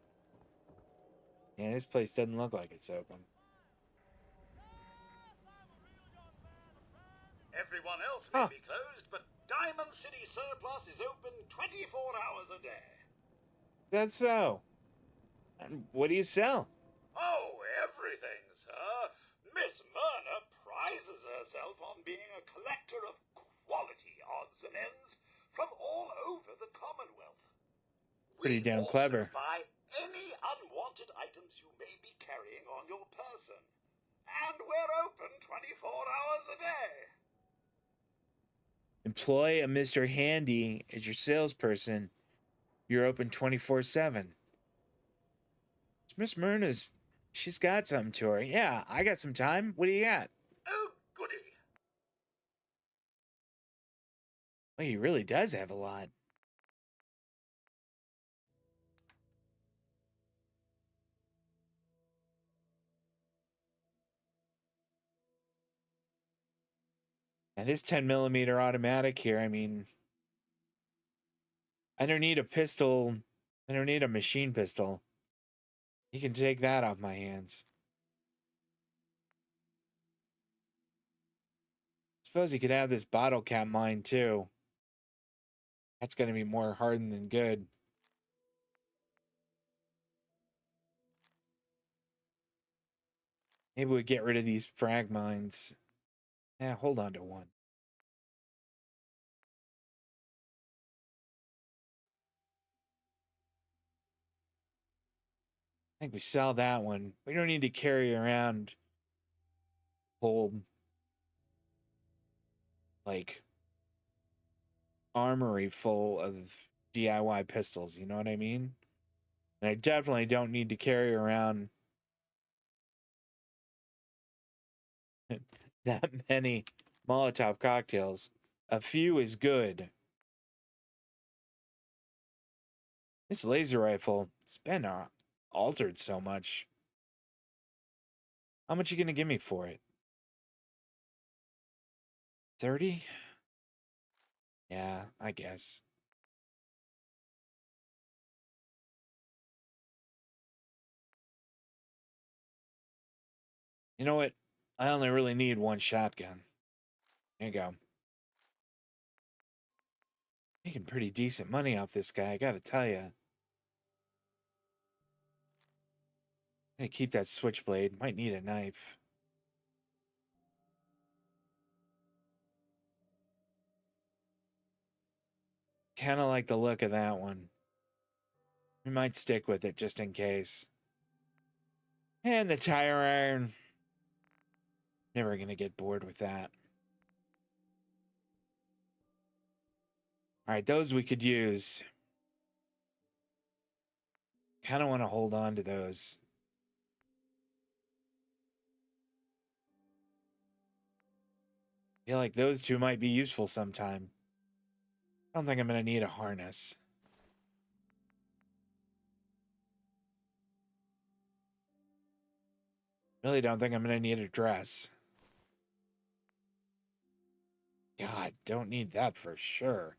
Yeah, this place doesn't look like it's open.
Everyone else may be closed, but Diamond City Surplus is open 24 hours a day.
That's so. And what do you sell?
Oh, everything, sir. Miss Myrna prizes herself on being a collector of quality odds and ends from all over the Commonwealth.
Pretty
We
damn
also
clever.
buy any unwanted items you may be carrying on your person. And we're open 24 hours a day.
Employ a Mr. Handy as your salesperson. You're open 24/7. Miss Myrna's, she's got something to her. Yeah, I got some time. What do you got?
Oh, goody.
Well, he really does have a lot. And this 10mm automatic here, I mean, I don't need a pistol. I don't need a machine pistol. You can take that off my hands. Suppose he could have this bottle cap mine too. That's gonna be more hardened than good. Maybe we get rid of these frag mines. Yeah, hold on to one. I think we sell that one. We don't need to carry around whole like armory full of DIY pistols, you know what I mean? And I definitely don't need to carry around that many Molotov cocktails. A few is good. This laser rifle, it's been altered so much. How much you gonna give me for it? 30? Yeah, I guess. You know what? I only really need one shotgun. There you go. Making pretty decent money off this guy, I gotta tell you. Gonna keep that switchblade. Might need a knife. Kind of like the look of that one. We might stick with it just in case. And the tire iron. Never gonna get bored with that. Alright, those we could use. Kind of want to hold on to those. Feel like those two might be useful sometime. I don't think I'm gonna need a harness. Really don't think I'm gonna need a dress. God, don't need that for sure.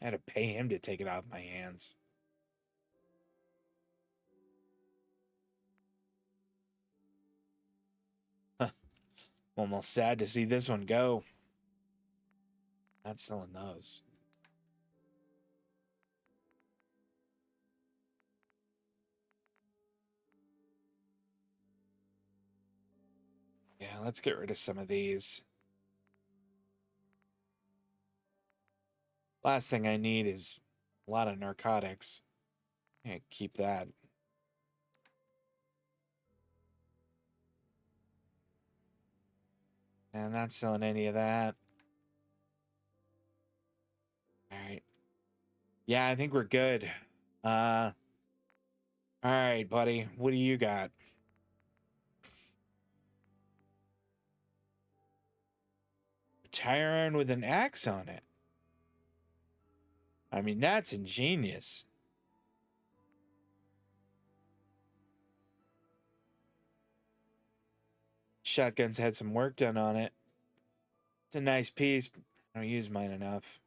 I had to pay him to take it off my hands. Huh. Almost sad to see this one go. Not selling those. Yeah, let's get rid of some of these. Last thing I need is a lot of narcotics. Yeah, keep that. And not selling any of that. Alright. Yeah, I think we're good. Alright, buddy. What do you got? A tire iron with an axe on it. I mean, that's ingenious. Shotgun's had some work done on it. It's a nice piece. But I don't use mine enough.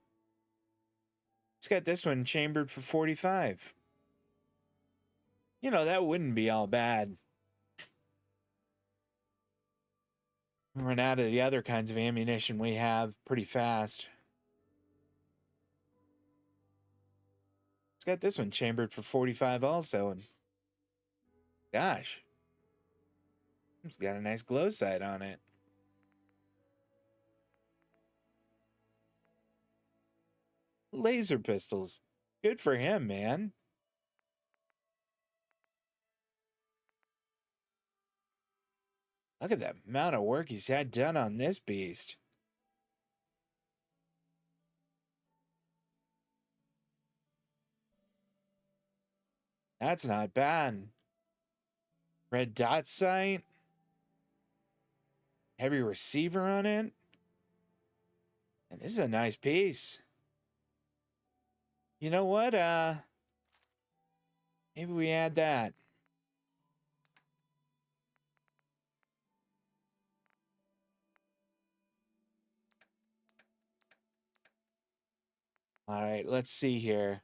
It's got this one chambered for 45. You know, that wouldn't be all bad. We run out of the other kinds of ammunition we have pretty fast. It's got this one chambered for 45 also. And gosh, it's got a nice glow sight on it. Laser pistols. Good for him, man. Look at the amount of work he's had done on this beast. That's not bad. Red dot sight. Heavy receiver on it. And this is a nice piece. You know what? Maybe we add that. All right, let's see here.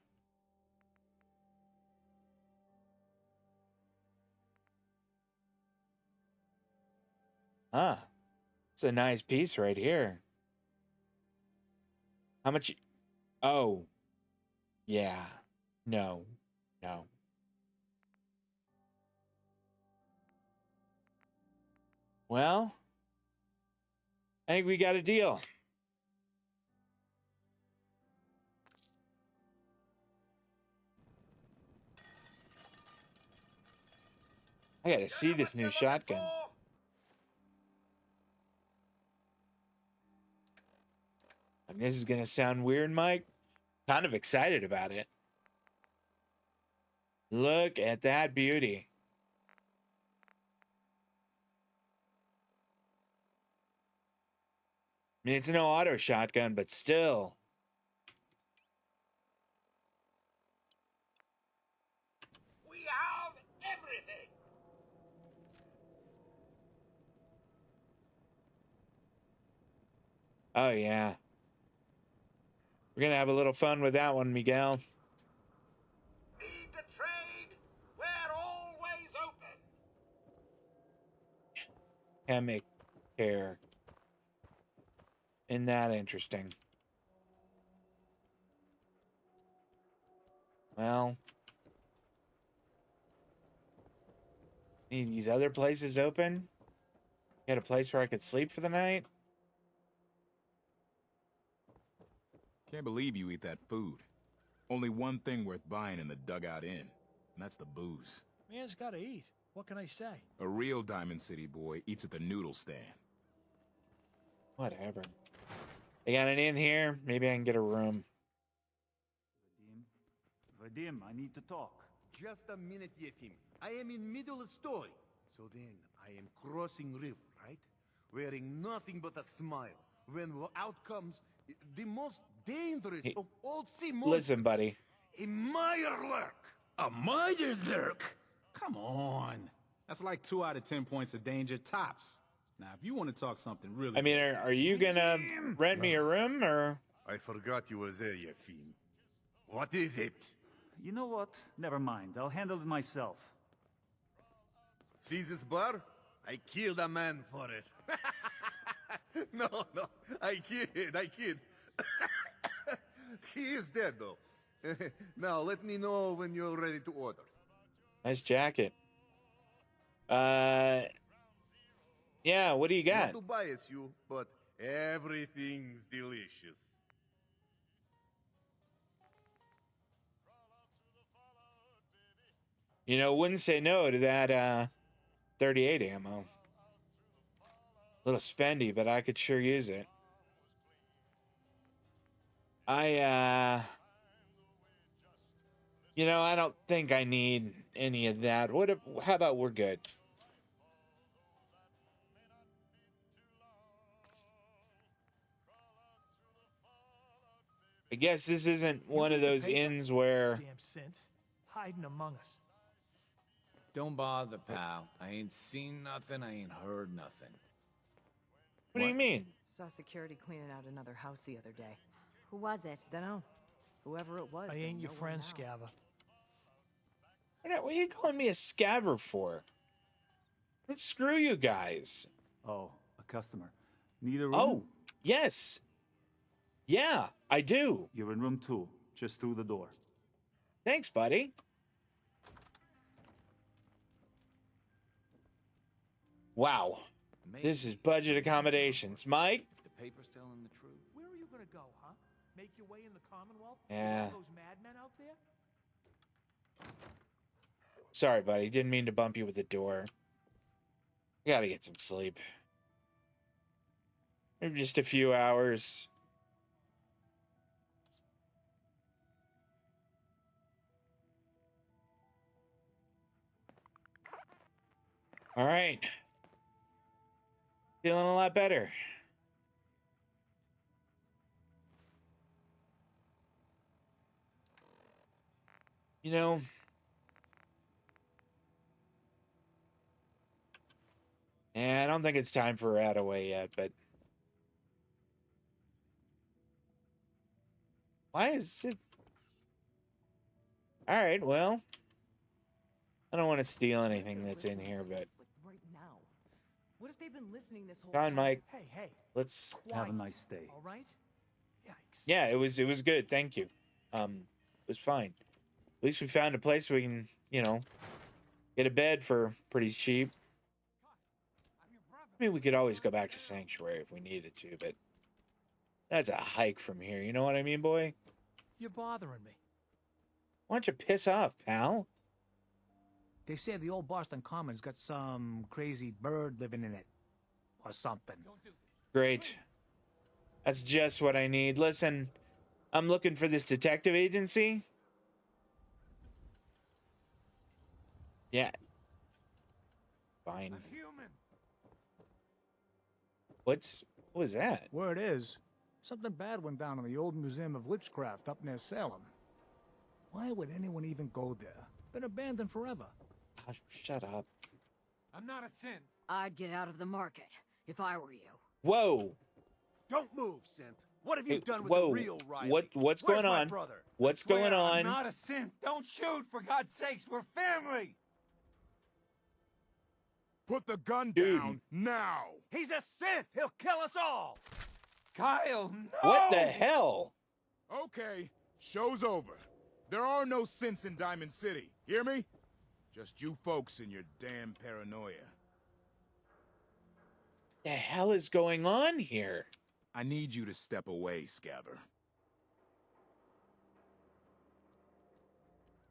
Huh. It's a nice piece right here. How much? Oh. Yeah. No. No. Well, I think we got a deal. I gotta see this new shotgun. And this is gonna sound weird, Mike. Kind of excited about it. Look at that beauty. mean, it's no auto shotgun, but still.
We have everything.
Oh, yeah. We're gonna have a little fun with that one, Miguel.
Need to trade? We're always open.
Chemic care. Isn't that interesting? Well, need these other places open? Get a place where I could sleep for the night?
Can't believe you eat that food. Only one thing worth buying in the Dugout Inn, and that's the booze.
Man's gotta eat. What can I say?
A real Diamond City boy eats at the noodle stand.
Whatever. They got an inn here. Maybe I can get a room.
Vadim, I need to talk.
Just a minute, Yefim. I am in middle of story. So then, I am crossing river, right? Wearing nothing but a smile. When out comes the most dangerous of all sea monsters.
Listen, buddy.
A Mirelurk.
A Mirelurk? Come on. That's like 2 out of 10 points of danger tops. Now, if you want to talk something really...
I mean, are you gonna rent me a room, or...?
I forgot you were there, Yefim. What is it?
You know what? Never mind. I'll handle it myself.
See this bar? I killed a man for it. No, I kid. He is dead, though. Now, let me know when you're ready to order.
Nice jacket. Yeah, what do you got?
Not to bias you, but everything's delicious.
You know, wouldn't say no to that 38 ammo. A little spendy, but I could sure use it. You know, I don't think I need any of that. How about we're good? I guess this isn't one of those inns where...
Damn synths. Hiding among us.
Don't bother, pal. I ain't seen nothing, I ain't heard nothing.
What do you mean?
Saw security cleaning out another house the other day.
Who was it?
Dunno. Whoever it was.
I ain't your friend, Scava.
What are you calling me a scaver for? Screw you guys.
Oh, a customer. Need a room?
Oh, yes. Yeah, I do.
You're in room 2, just through the door.
Thanks, buddy. Wow. This is budget accommodations. Mike?
The paper's telling the truth.
Where are you gonna go, huh? Make your way in the Commonwealth?
Yeah.
All those madmen out there?
Sorry, buddy. Didn't mean to bump you with the door. Gotta get some sleep. Maybe just a few hours. All right. Feeling a lot better. You know, I don't think it's time for Radaway yet, but why is it? All right, well, I don't want to steal anything that's in here, but
Right now. What if they've been listening this whole
Go on,
time?
Mike.
Hey.
Let's
have a nice day.
All right? Yikes.
Yeah, it was good. Thank you. It was fine. At least we found a place we can, you know, get a bed for pretty cheap. I mean, we could always go back to Sanctuary if we needed to, but that's a hike from here. You know what I mean, boy?
You're bothering me.
Why don't you piss off, pal?
They say the old Boston Commons got some crazy bird living in it. Or something.
Great. That's just what I need. Listen, I'm looking for this detective agency. Yeah. Fine. What's What was that?
Word is, something bad went down in the old Museum of Witchcraft up near Salem. Why would anyone even go there? Been abandoned forever.
Oh, shut up.
I'm not a synth.
I'd get out of the market if I were you.
Whoa.
Don't move, synth. What have you
Hey,
done with
whoa.
the real Riley?
What's
Where's
going
my
on?
brother?
What's
Swear
going on?
I'm not a synth. Don't shoot, for God's sakes. We're family.
Put the gun
Dude.
down now.
He's a synth. He'll kill us all.
Kyle, no!
What the hell?
Okay, show's over. There are no synths in Diamond City. Hear me? Just you folks and your damn paranoia.
The hell is going on here?
I need you to step away, Scabber.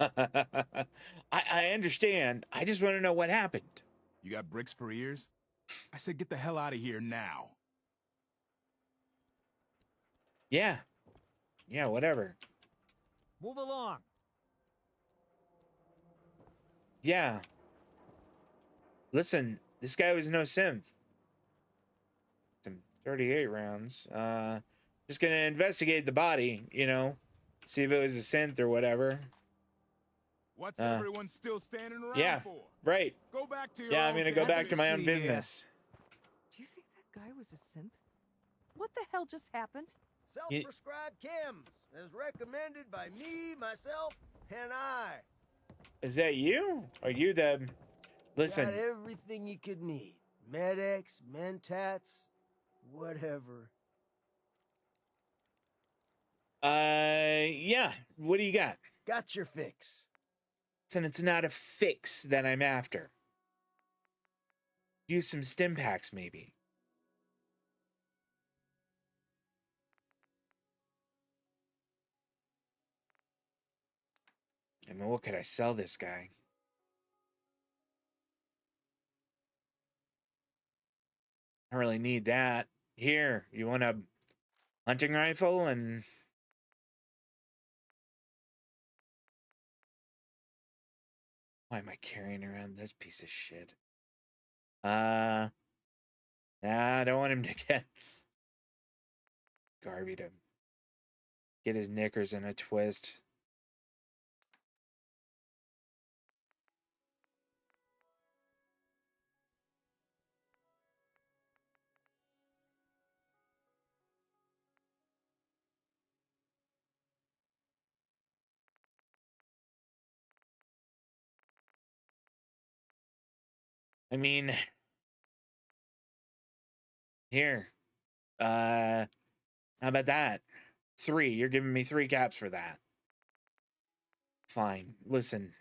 I understand. I just want to know what happened.
You got bricks for ears? I said get the hell out of here now.
Yeah. Yeah, whatever.
Move along.
Yeah. Listen, this guy was no synth. Some 38 rounds. Just gonna investigate the body, you know. See if it was a synth or whatever.
What's everyone still standing around
Yeah,
for?
right.
Go back to your
Yeah,
own
I'm gonna go
damn
back to my own
business.
business.
Do you think that guy was a synth? What the hell just happened?
Self-prescribed chems, as recommended by me, myself, and I.
Is that you? Are you the... Listen.
Got everything you could need. Med-X, Mentats, whatever.
Yeah. What do you got?
Got your fix.
And it's not a fix that I'm after. Use some stim packs, maybe. I mean, what could I sell this guy? I don't really need that. Here, you want a hunting rifle and... Why am I carrying around this piece of shit? Nah, I don't want him to get... Garvey to get his knickers in a twist. I mean... Here. How about that? 3. You're giving me 3 caps for that. Fine. Listen.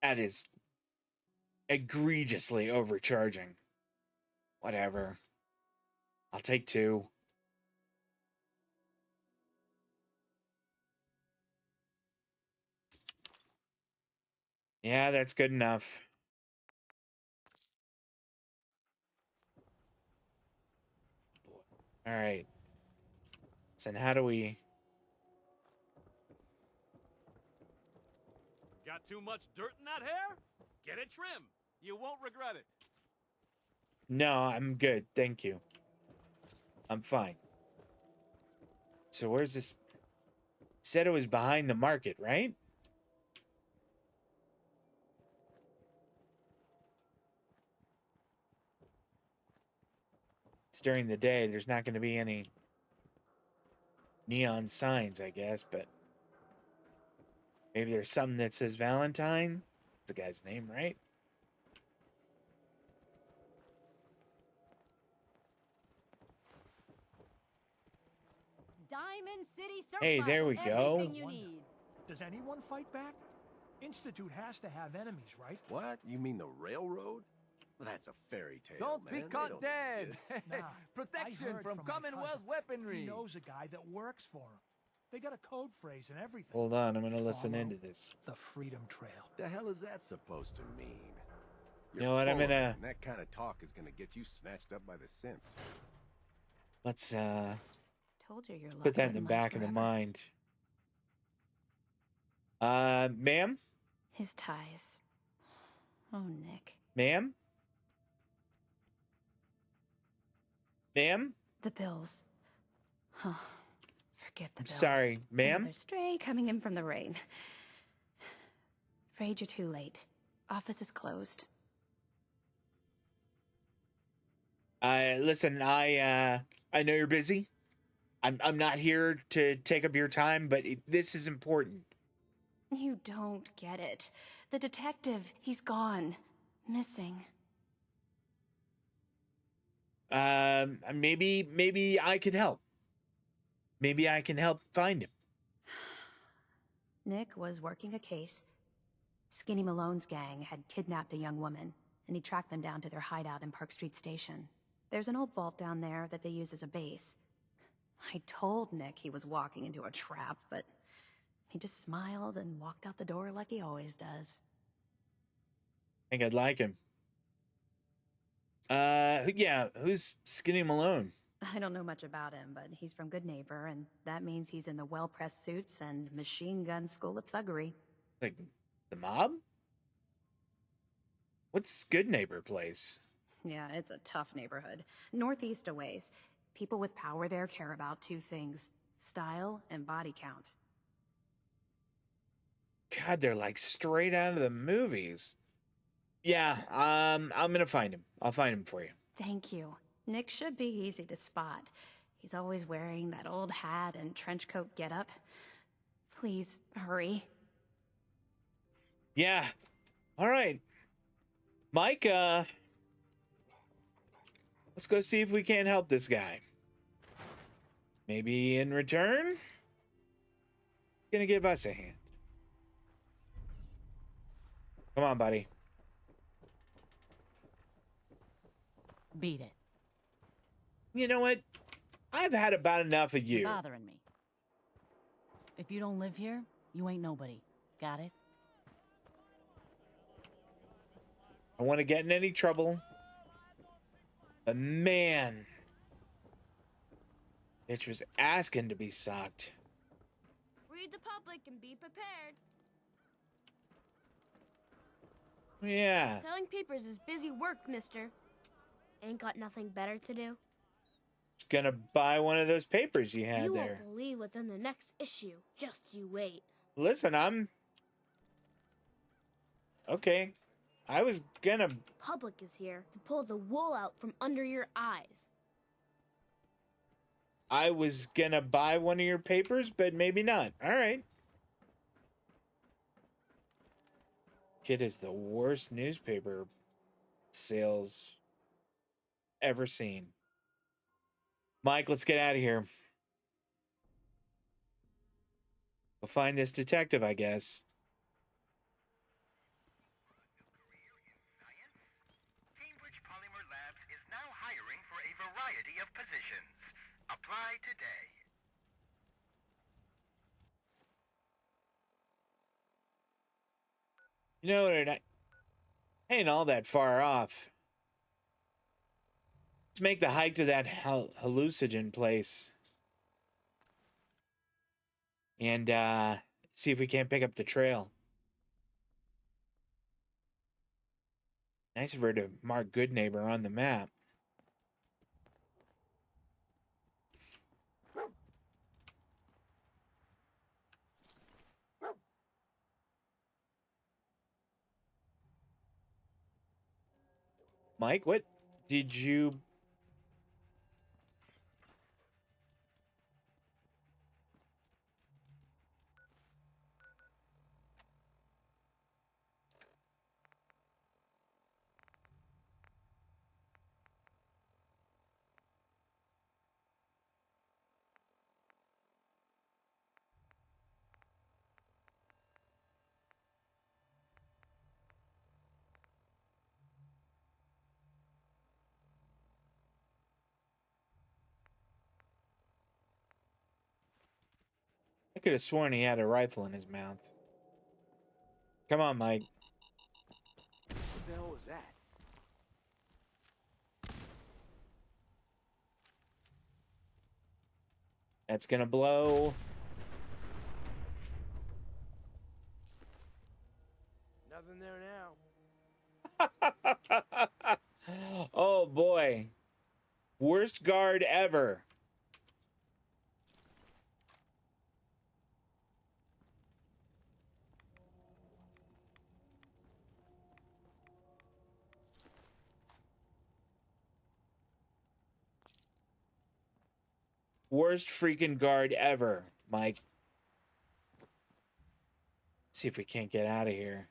That is egregiously overcharging. Whatever. I'll take 2. Yeah, that's good enough. All right. So how do we...
Got too much dirt in that hair? Get it trimmed. You won't regret it.
No, I'm good. Thank you. I'm fine. So where's this? Said it was behind the market, right? It's during the day. There's not going to be any neon signs, I guess, but maybe there's something that says Valentine. That's the guy's name, right?
Diamond City Surplus.
Hey, there we go.
Everything you need.
Does anyone fight back? Institute has to have enemies, right?
What? You mean the railroad? Well, that's a fairy tale,
Don't
man.
be
They
caught
don't
dead.
exist.
Nah,
Protection
I heard
from
my
Commonwealth
cousin.
weaponry.
He knows a guy that works for him. They got a code phrase and everything.
Hold on, I'm going to listen
Follow
into this.
the Freedom Trail.
The hell is that supposed to mean?
You know what, I'm
full of
gonna-
it, and that kind of talk is gonna get you snatched up by the synths.
Let's
Told you your luck
put that in the
wouldn't
back
last
of the
forever.
mind. Ma'am?
His ties.
Oh, Nick.
Ma'am? Ma'am?
The bills. Huh. Forget the bills.
Sorry, ma'am?
Another stray coming in from the rain. Afraid you're too late. Office is closed.
Listen, I know you're busy. I'm not here to take up your time, but this is important.
You don't get it. The detective, he's gone. Missing.
Maybe I could help. Maybe I can help find him.
Nick was working a case. Skinny Malone's gang had kidnapped a young woman, and he tracked them down to their hideout in Park Street Station. There's an old vault down there that they use as a base. I told Nick he was walking into a trap, but he just smiled and walked out the door like he always does.
I think I'd like him. Yeah, who's Skinny Malone?
I don't know much about him, but he's from Good Neighbor, and that means he's in the well-pressed suits and machine gun school of thuggery.
Like, the mob? What's Good Neighbor place?
Yeah, it's a tough neighborhood. Northeast a ways. People with power there care about two things: style and body count.
God, they're like straight out of the movies. Yeah, I'm gonna find him. I'll find him for you.
Thank you. Nick should be easy to spot. He's always wearing that old hat and trench coat getup. Please, hurry.
Yeah. All right. Mike, let's go see if we can't help this guy. Maybe in return, gonna give us a hand. Come on, buddy.
Beat it.
You know what? I've had about enough of you.
You're bothering me. If you don't live here, you ain't nobody. Got it?
I want to get in any trouble. But man, bitch was asking to be socked.
Read the public and be prepared.
Yeah.
Selling papers is busy work, mister. Ain't got nothing better to do.
Gonna buy one of those papers you had
You
there.
won't believe what's in the next issue. Just you wait.
Listen, okay. I was gonna...
Public is here to pull the wool out from under your eyes.
I was gonna buy one of your papers, but maybe not. All right. Kid is the worst newspaper sales ever seen. Mike, let's get out of here. We'll find this detective, I guess.
Variety of positions. Apply today.
You know what? I ain't all that far off. Let's make the hike to that hallucinogen place. And see if we can't pick up the trail. Nice of her to mark Good Neighbor on the map. Mike, what did you... I could have sworn he had a rifle in his mouth. Come on, Mike.
What the hell was that?
That's gonna blow.
Nothing there now.
Oh boy. Worst guard ever. Worst freaking guard ever, Mike. See if we can't get out of here.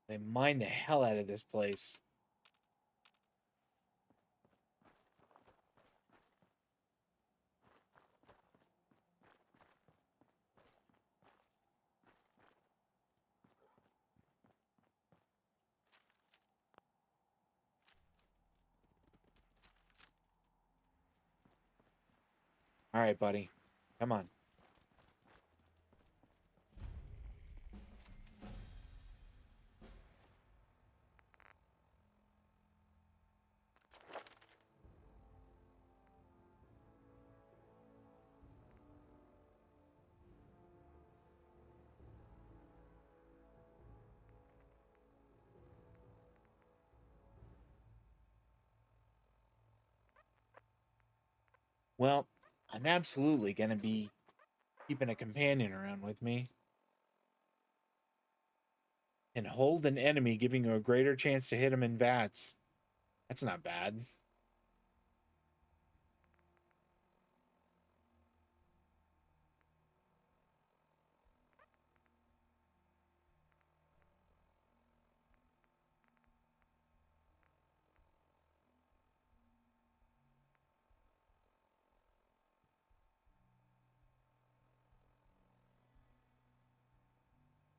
They mine the hell out of this place. All right, buddy. Come on. Well, I'm absolutely going to be keeping a companion around with me. And hold an enemy, giving you a greater chance to hit him in VATS. That's not bad.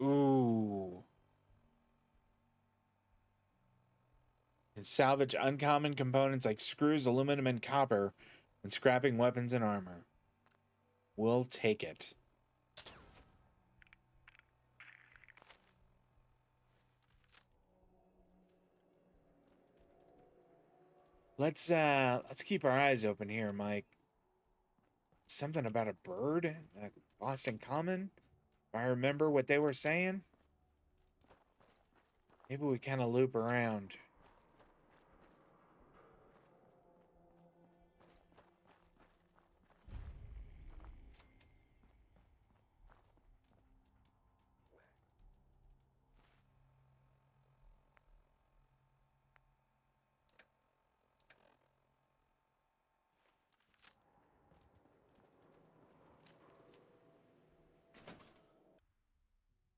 Ooh. And salvage uncommon components like screws, aluminum, and copper when scrapping weapons and armor. We'll take it. Let's keep our eyes open here, Mike. Something about a bird? Boston Common? If I remember what they were saying. Maybe we kind of loop around.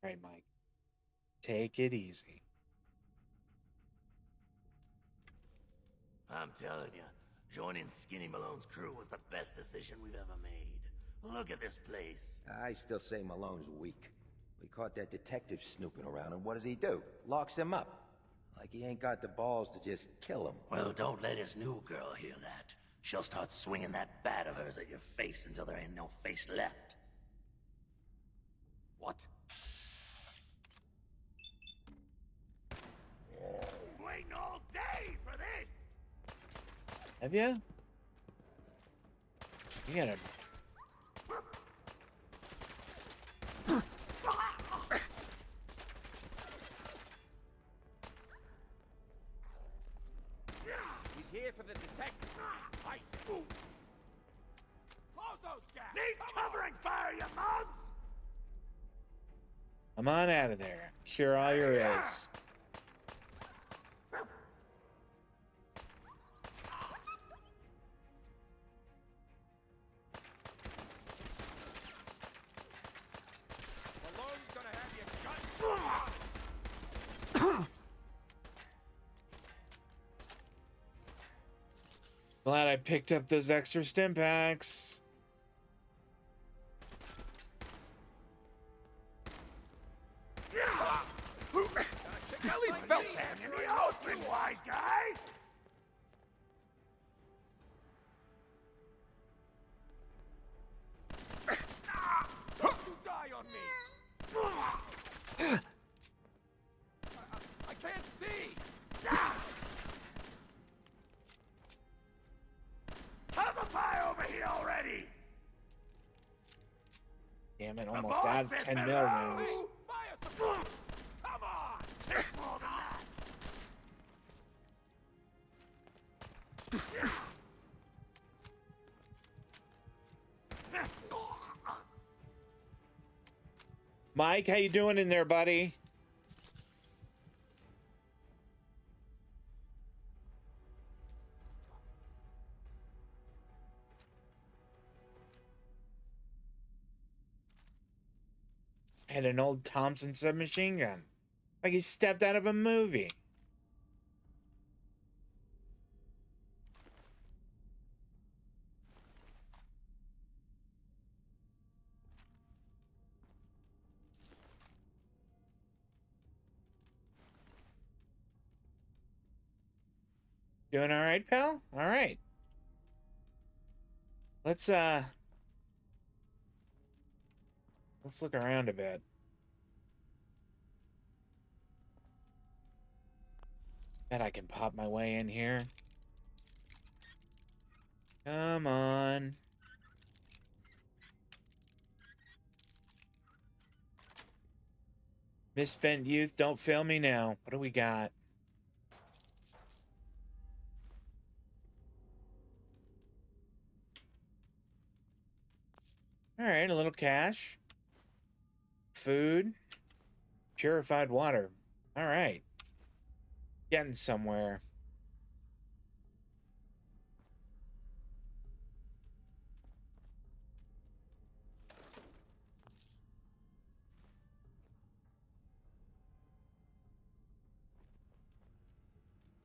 All right, Mike. Take it easy.
I'm telling you, joining Skinny Malone's crew was the best decision we've ever made. Look at this place.
I still say Malone's weak. We caught that detective snooping around, and what does he do? Locks him up. Like he ain't got the balls to just kill him.
Well, don't let his new girl hear that. She'll start swinging that bat of hers at your face until there ain't no face left.
What?
Waiting all day for this!
Have you? You gotta...
He's here for the detective. I spook. Close those gaps.
Need covering fire, you mugs!
Come on out of there. Cure all your ills.
Malone's gonna have you cut.
Glad I picked up those extra stim packs.
At least felt that in the open, wise guy!
Don't you die on me! I can't see!
Have a pie over here already!
damn it, almost out of 10 millimeters.
Come on! Take more than that!
Mike, how you doing in there, buddy? Had an old Thompson submachine gun. Like he stepped out of a movie. Doing all right, pal? All right. Let's look around a bit. Bet I can pop my way in here. Come on. Misspent youth, don't fail me now. What do we got? All right, a little cash. Food. Purified water. All right. Getting somewhere.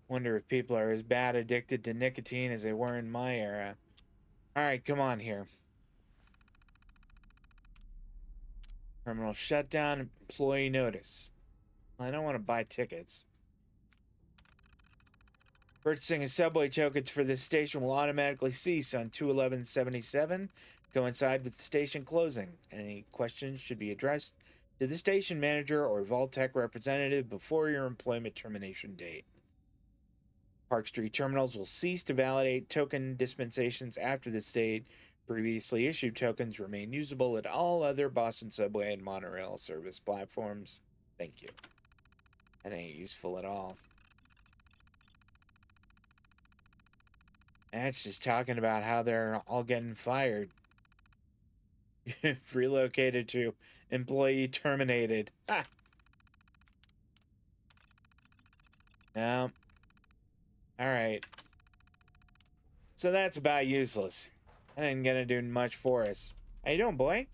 Wonder if people are as bad addicted to nicotine as they were in my era. All right, come on here. Terminal shutdown, employee notice. I don't want to buy tickets. Purchasing of subway tokens for this station will automatically cease on 2/11/77, coincide with the station closing. Any questions should be addressed to the station manager or Vault-Tec representative before your employment termination date. Park Street terminals will cease to validate token dispensations after this date. Previously issued tokens remain usable at all other Boston Subway and monorail service platforms. Thank you. That ain't useful at all. That's just talking about how they're all getting fired. Relocated to employee terminated. Ha! No. Alright. So that's about useless. That ain't gonna do much for us. How you doing, boy?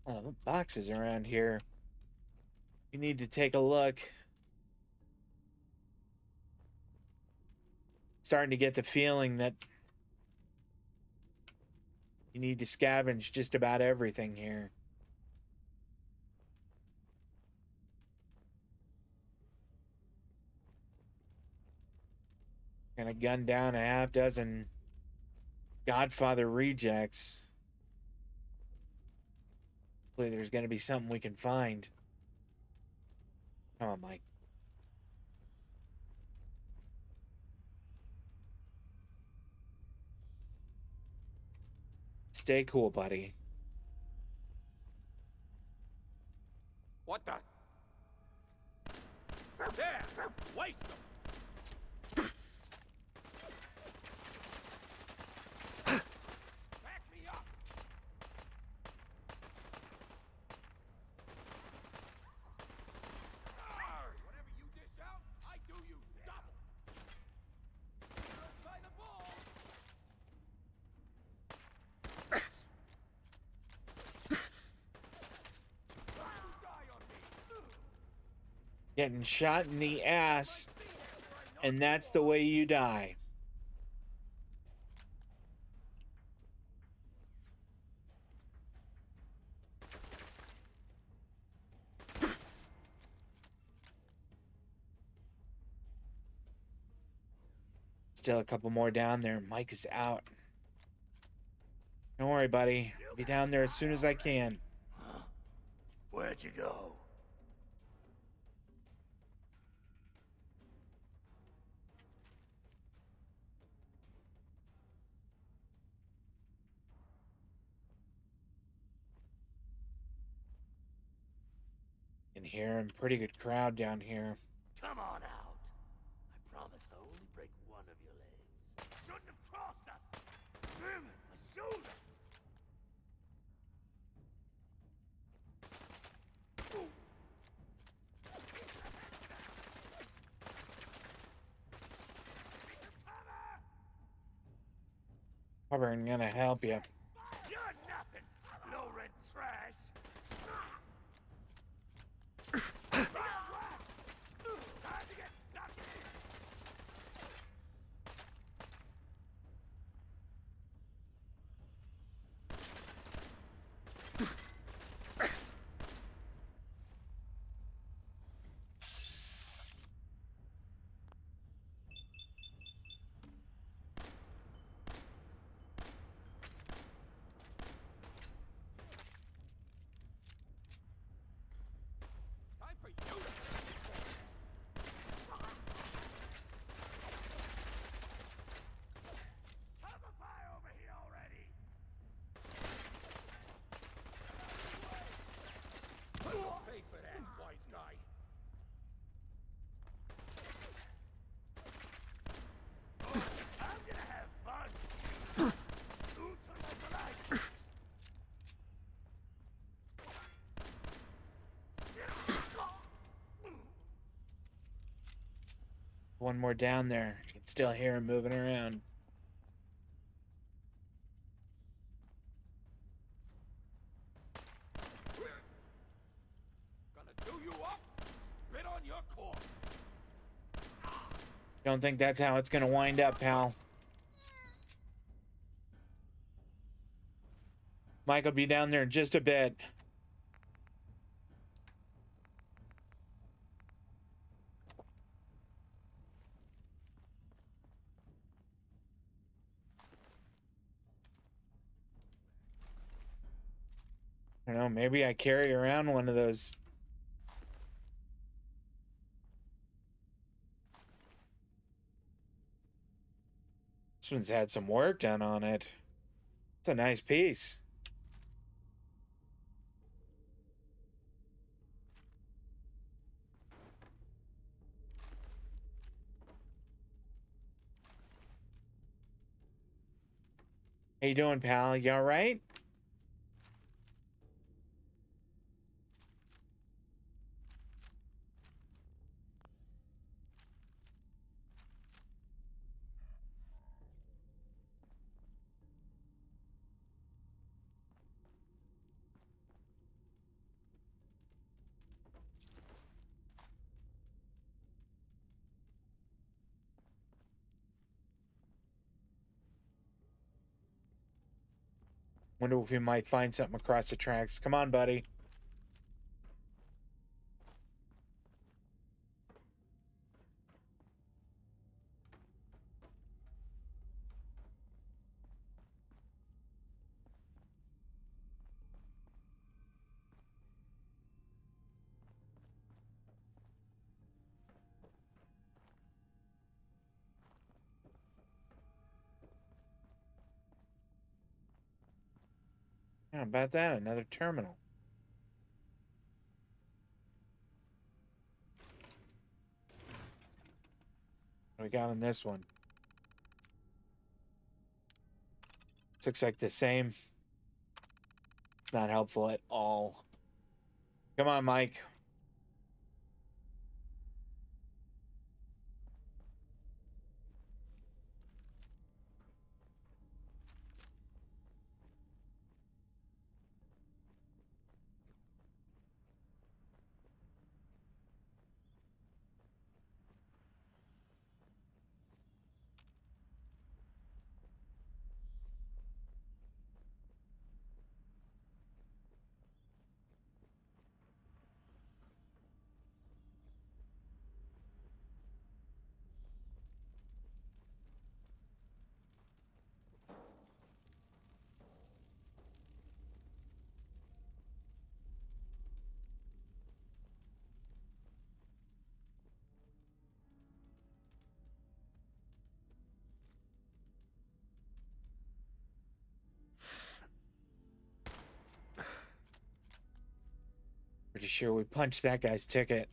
Oh, the boxes around here. You need to take a look. Starting to get the feeling that you need to scavenge just about everything here. Gonna gun down a half dozen Godfather rejects. Hopefully there's gonna be something we can find. Come on, Mike. Stay cool, buddy.
What the? There! Waste them! Back me up! Whatever you dish out, I do you double! By the ball!
Getting shot in the ass, and that's the way you die. Still a couple more down there. Mike is out. Don't worry, buddy. I'll be down there as soon as I can.
Huh? Where'd you go?
Can hear him. Pretty good crowd down here.
Come on out. I promise I'll only break one of your legs. Shouldn't have crossed us. Damn it, my shoulder.
Probably gonna help you.
You're nothing, low-rent trash. Time to get stuck in.
Time for you to
Cover fire over here already.
pay for that, wise guy.
I'm gonna have fun. Ooh, turn out the lights.
One more down there. You can still hear him moving around.
Gonna do you up, spit on your corpse.
Don't think that's how it's gonna wind up, pal. Mike will be down there in just a bit. I don't know, maybe I carry around one of those. This one's had some work done on it. It's a nice piece. How you doing, pal? You all right? Wonder if we might find something across the tracks. Come on, buddy. How about that? Another terminal. What we got on this one? This looks like the same. It's not helpful at all. Come on, Mike. Pretty sure we punched that guy's ticket.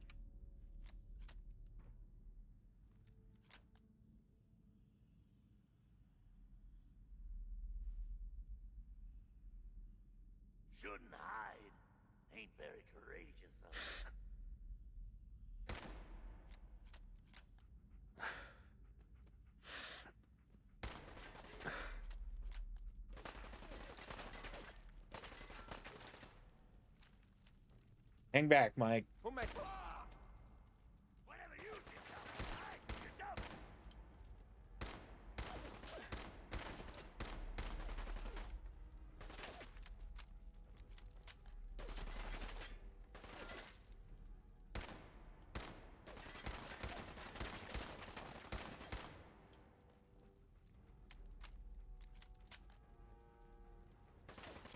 Shouldn't hide. Ain't very courageous of you.
Hang back, Mike.
Whatever you did, you're dumb.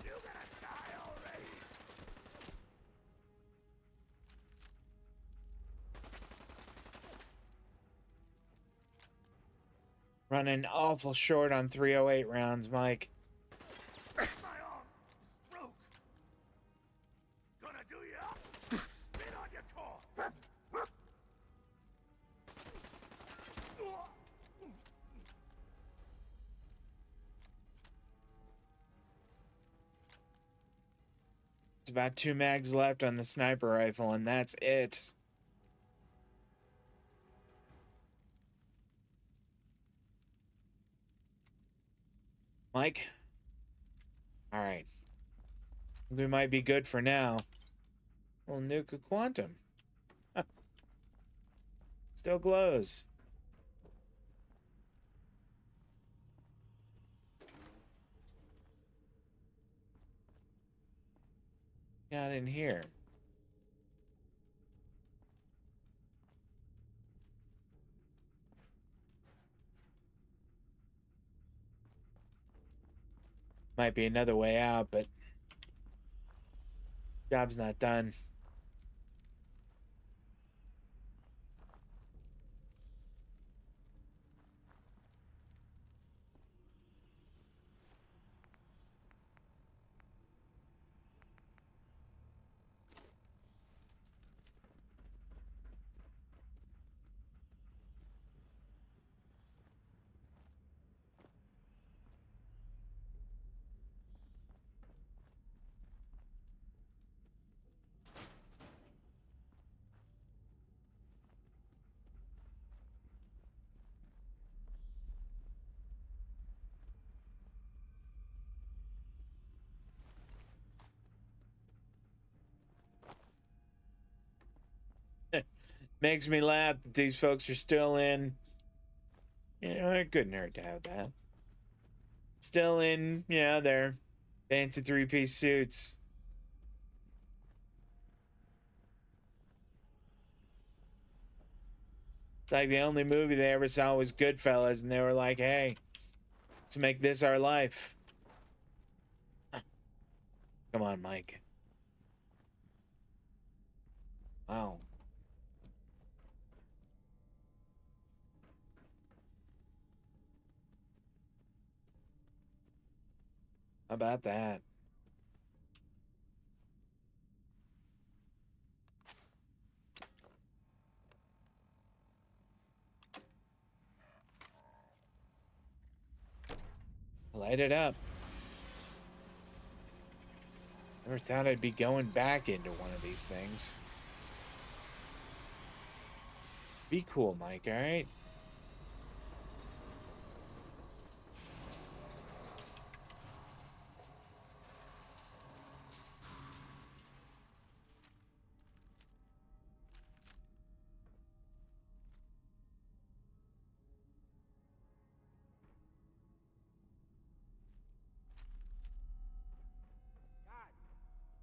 You gonna die already?
Running awful short on 308 rounds, Mike.
My arm is broke. Gonna do ya? Spit on your core.
It's about 2 mags left on the sniper rifle, and that's it. Mike? Alright. We might be good for now. Well, nuke a quantum. Still glows. Got in here. Might be another way out, but job's not done. Makes me laugh that these folks are still in. You know, it couldn't hurt to have that. Still in, yeah, their fancy 3-piece suits. It's like the only movie they ever saw was Goodfellas, and they were like, hey, let's make this our life. Come on, Mike. Wow. How about that? Light it up. Never thought I'd be going back into one of these things. Be cool, Mike, alright?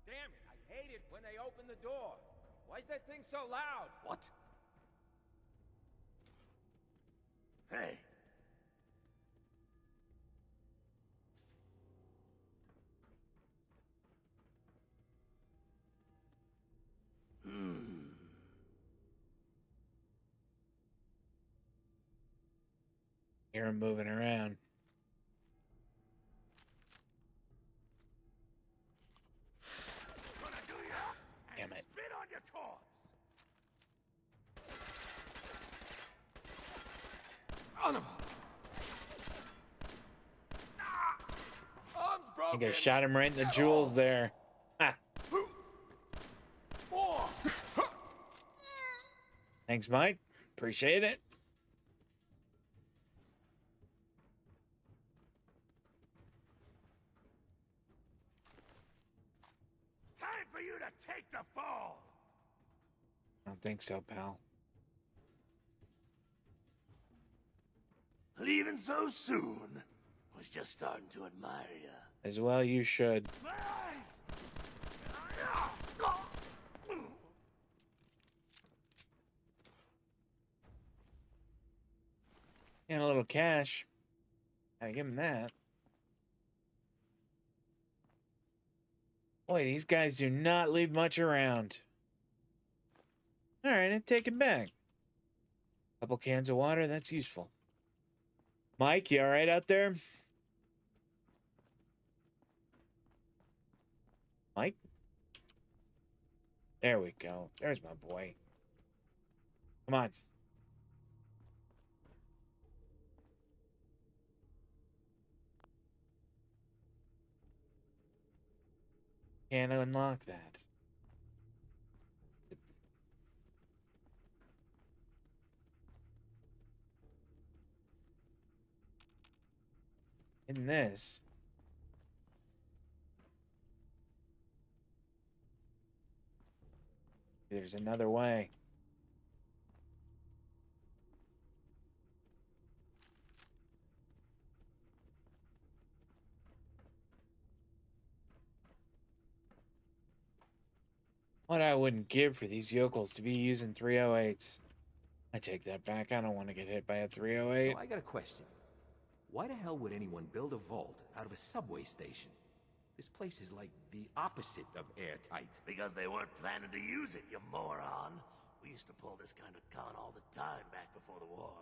Damn it, I hate it when they open the door. Why's that thing so loud?
What? Hey.
Hear him moving around. Damn it.
Spit
Son of a... Arm's
I
broken.
think I shot him right in the jewels there. Ah. Thanks, Mike. Appreciate it.
Time for you to take the fall.
I don't think so, pal.
Leaving so soon. Was just starting to admire you.
As well, you should.
My eyes!
And a little cash. Gotta give him that. Boy, these guys do not leave much around. Alright, I take it back. Couple cans of water, that's useful. Mike, you alright out there? Mike? There we go. There's my boy. Come on. Can't unlock that. In this. There's another way. What I wouldn't give for these yokels to be using 308s. I take that back. I don't want to get hit by a 308.
So I got a question. Why the hell would anyone build a vault out of a subway station? This place is like the opposite of airtight.
Because they weren't planning to use it, you moron. We used to pull this kind of con all the time back before the war.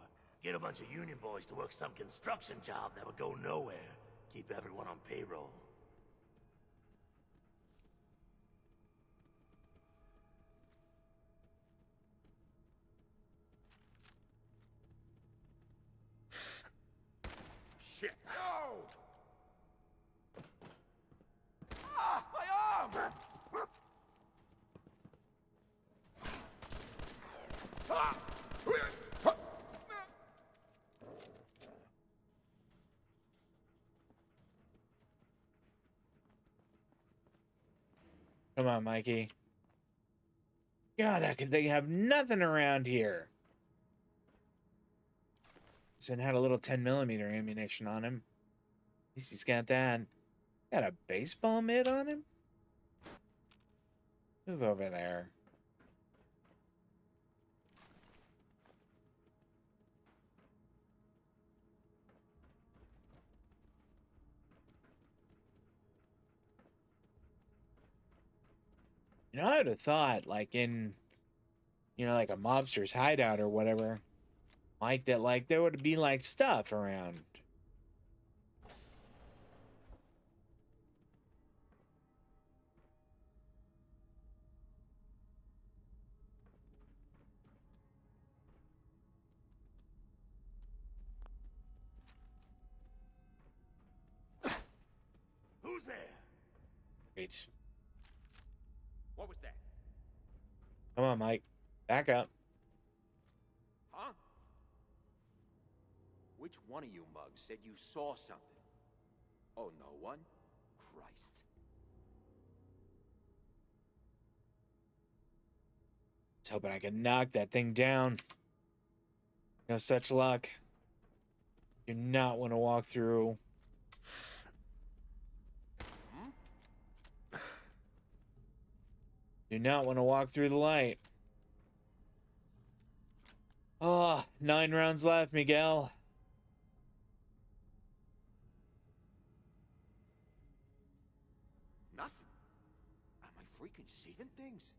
Get a bunch of union boys to work some construction job that would go nowhere. Keep everyone on payroll.
Shit. No! Ah, my arm! Ah!
Come on, Mikey. God, how could they have nothing around here? This one had a little 10mm ammunition on him. At least he's got that. Got a baseball mitt on him? Move over there. You know, I would have thought, like, in, you know, like a mobster's hideout or whatever, like that, like, there would be, like, stuff around.
Who's there?
Wait.
What was that?
Come on, Mike. Back up.
Huh? Which one of you mugs said you saw something? Oh, no one? Christ.
I was hoping I could knock that thing down. No such luck. Do not want to walk through. Do not want to walk through the light. Oh, 9 rounds left, Miguel.
Nothing. Am I freaking seeing things?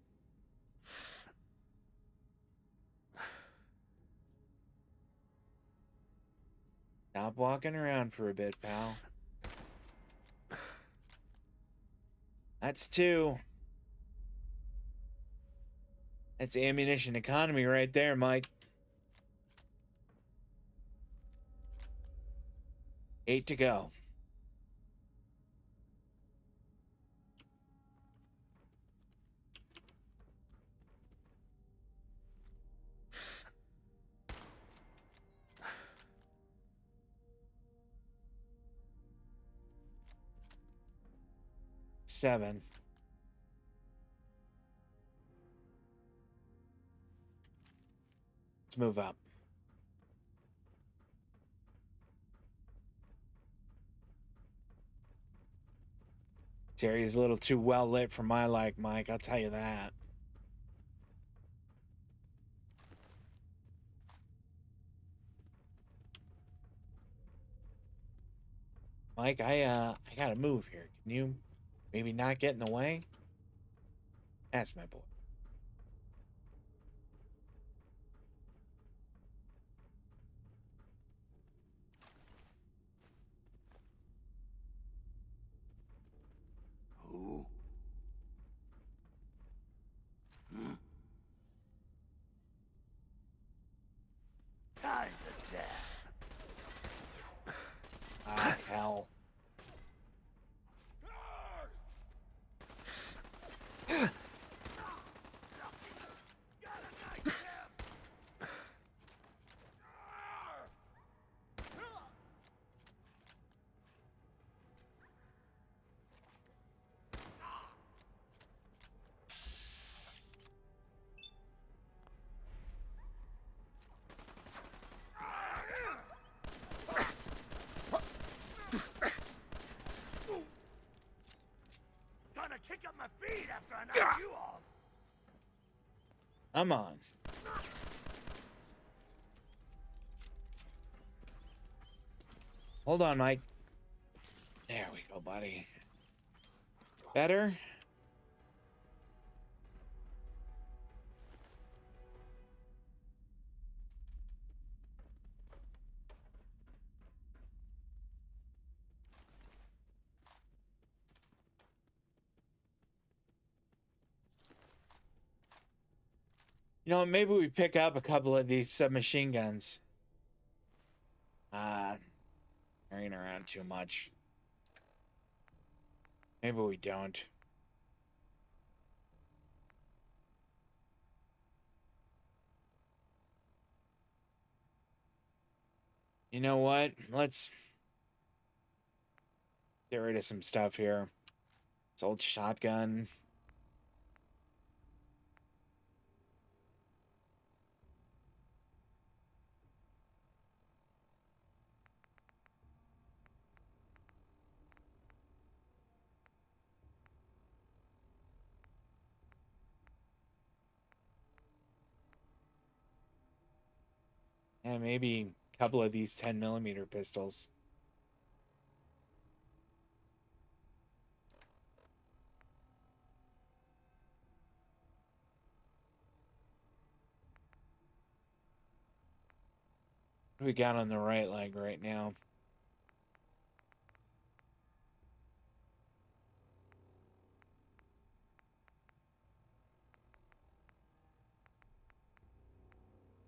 Stop walking around for a bit, pal. That's 2. That's ammunition economy right there, Mike. 8 to go. Seven. Let's move up. This area's a little too well lit for my like, Mike. I'll tell you that. Mike, I gotta move here. Can you maybe not get in the way? That's my boy.
Who? Time's of death.
Ah, hell.
Gonna kick up my feet after I knock you off.
I'm on. Hold on, Mike. There we go, buddy. Better? You know, maybe we pick up a couple of these submachine guns. Carrying around too much. Maybe we don't. You know what? Let's get rid of some stuff here. This old shotgun. And maybe a couple of these 10mm pistols. What do we got on the right leg right now?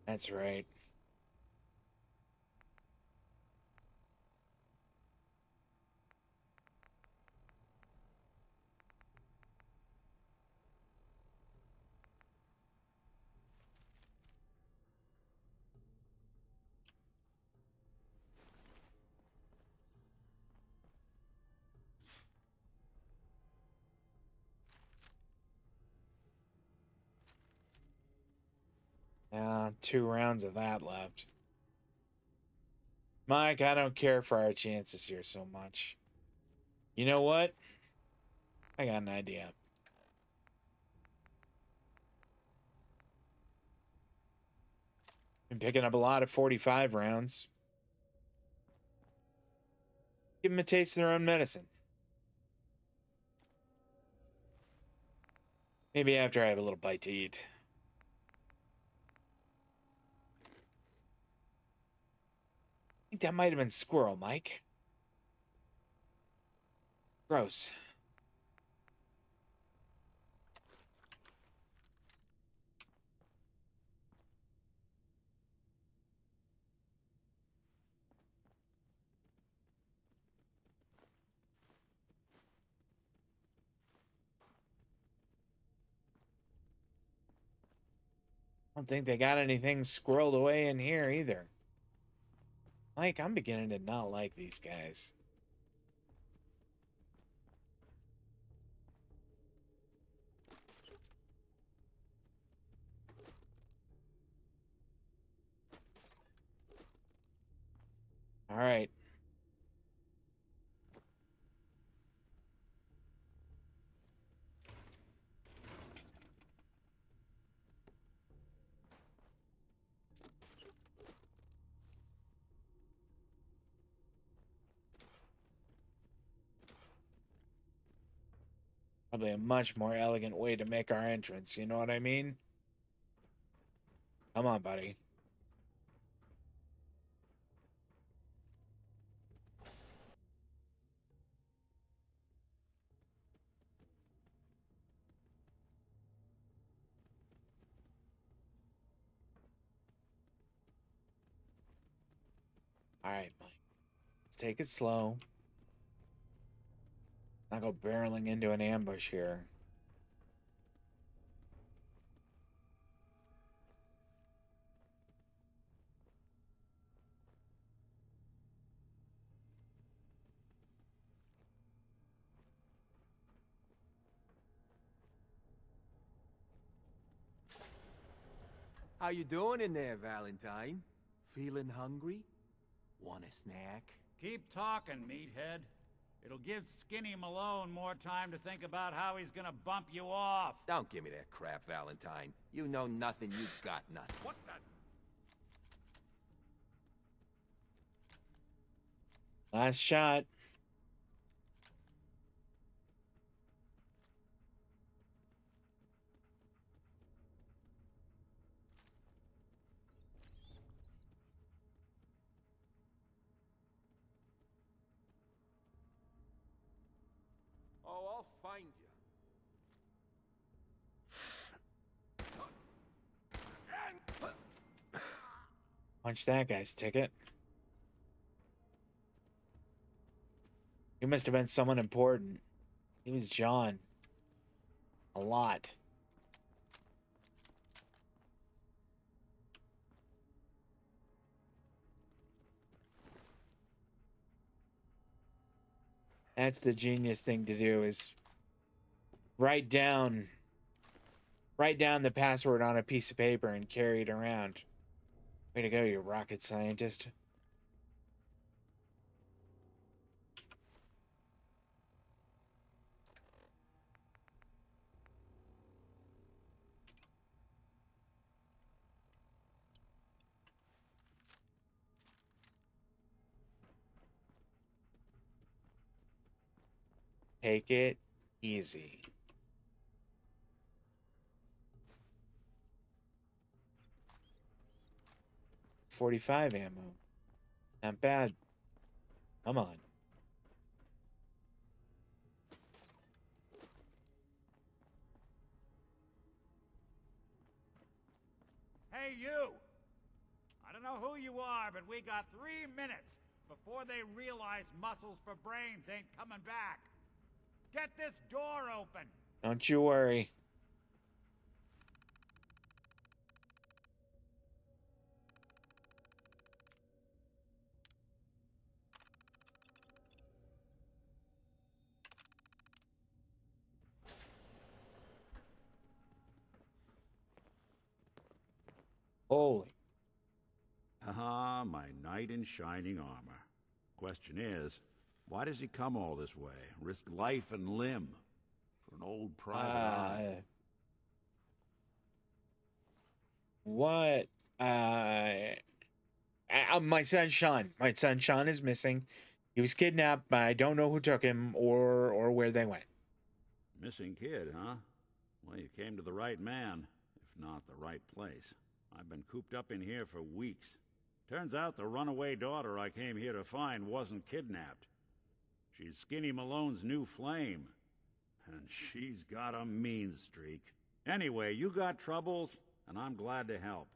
That's right. Yeah, 2 rounds of that left. Mike, I don't care for our chances here so much. You know what? I got an idea. Been picking up a lot of 45 rounds. Give them a taste of their own medicine. Maybe after I have a little bite to eat. I think that might have been squirrel, Mike. Gross. don't think they got anything squirreled away in here either. Like, I'm beginning to not like these guys. All right. Probably a much more elegant way to make our entrance, you know what I mean? Come on, buddy. All right, Mike. Let's take it slow. Not go barreling into an ambush here.
How you doing in there, Valentine? Feeling hungry? Want a snack?
Keep talking, meathead. It'll give Skinny Malone more time to think about how he's gonna bump you off.
Don't give me that crap, Valentine. You know nothing, you got nothing.
What the?
Last shot.
Oh, I'll find you.
Punch that guy's ticket. He must have been someone important. He was John. A lot. That's the genius thing to do, is write down the password on a piece of paper and carry it around. Way to go, you rocket scientist. Take it easy. .45 ammo. Not bad. Come on.
Hey, you! I don't know who you are, but we got 3 minutes before they realize muscles for brains ain't coming back. Get this door open!
Don't you worry. Holy.
Ah, my knight in shining armor. Question is, why does he come all this way? Risk life and limb for an old private eye?
What? My son Sean. My son Sean is missing. He was kidnapped, but I don't know who took him or where they went.
Missing kid, huh? Well, you came to the right man, if not the right place. I've been cooped up in here for weeks. Turns out the runaway daughter I came here to find wasn't kidnapped. She's Skinny Malone's new flame. And she's got a mean streak. Anyway, you got troubles, and I'm glad to help.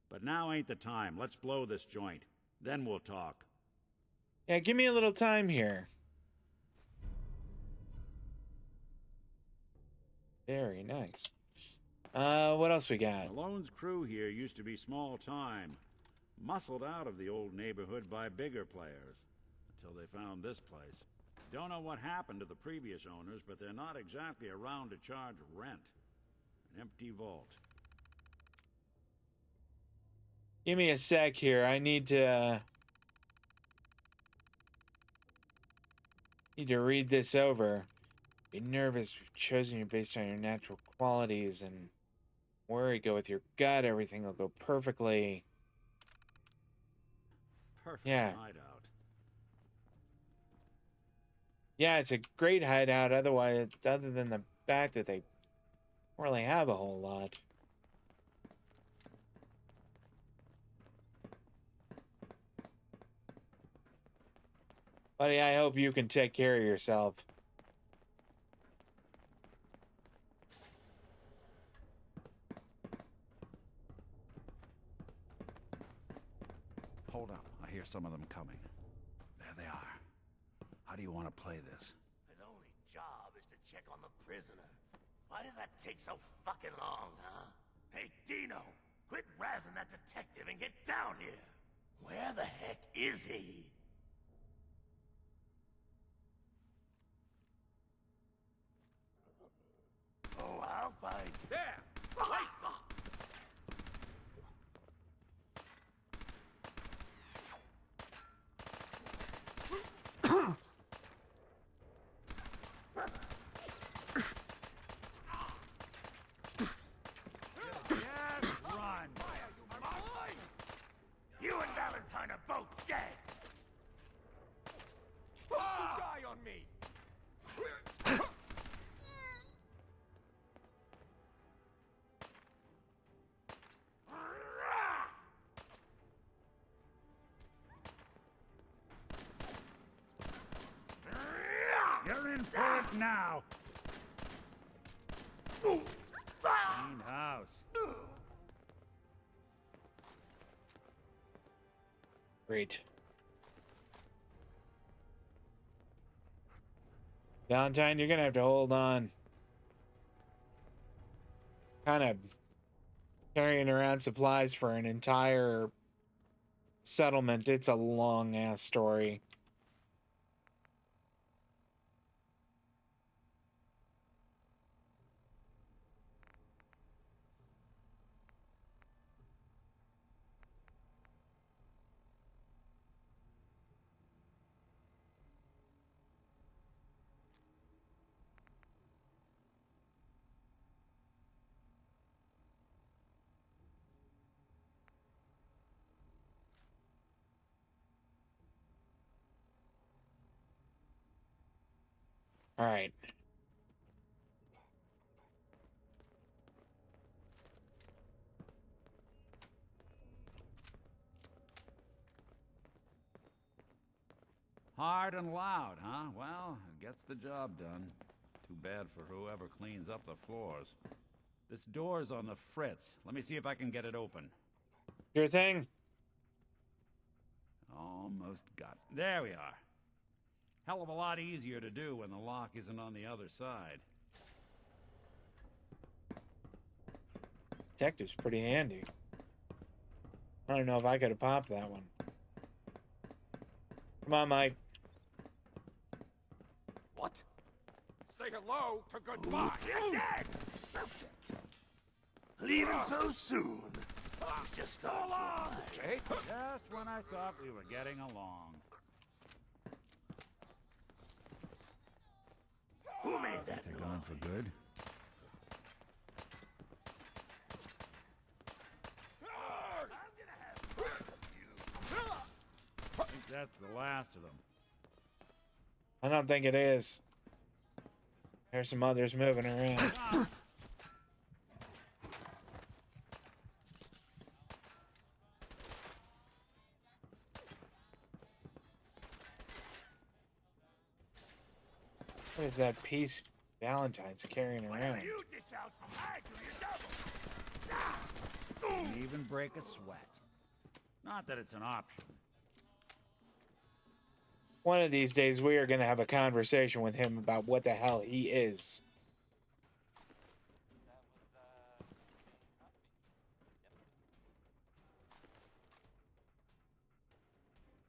But now ain't the time. Let's blow this joint. Then we'll talk.
Yeah, give me a little time here. Very nice. What else we got?
Malone's crew here used to be small time, muscled out of the old neighborhood by bigger players, until they found this place. Don't know what happened to the previous owners, but they're not exactly around to charge rent. An empty vault.
Give me a sec here. I need to read this over. Be nervous. We've chosen you based on your natural qualities, and worry. Go with your gut. Everything will go perfectly.
Perfect hideout.
Yeah, it's a great hideout. Otherwise, other than the fact that they don't really have a whole lot. Buddy, I hope you can take care of yourself.
Hold up. I hear some of them coming. There they are. How do you want to play this?
His only job is to check on the prisoner. Why does that take so fucking long, huh? Hey, Dino, quit razzing that detective and get down here. Where the heck is he? Oh, I'll find. There! Place stop!
Run!
You and Valentine are both dead!
Don't you die on me!
You're in for it now. Clean house.
Great. Valentine, you're gonna have to hold on. Kind of carrying around supplies for an entire settlement. It's a long ass story. All right.
Hard and loud, huh? Well, it gets the job done. Too bad for whoever cleans up the floors. This door's on the fritz. Let me see if I can get it open.
Sure thing.
Almost got it. There we are. Hell of a lot easier to do when the lock isn't on the other side.
Detective's pretty handy. I don't know if I could have popped that one. Come on, Mike.
What? Say hello to goodbye.
You're dead! Leaving so soon. He's just starting to
Okay.
Just when I thought we were getting along.
Who made that
They're
noise?
gone for good. I think that's the last of them.
I don't think it is. There's some others moving around. What is that piece Valentine's carrying around?
You dish out, I do your double.
Didn't even break a sweat. Not that it's an option.
One of these days, we are going to have a conversation with him about what the hell he is.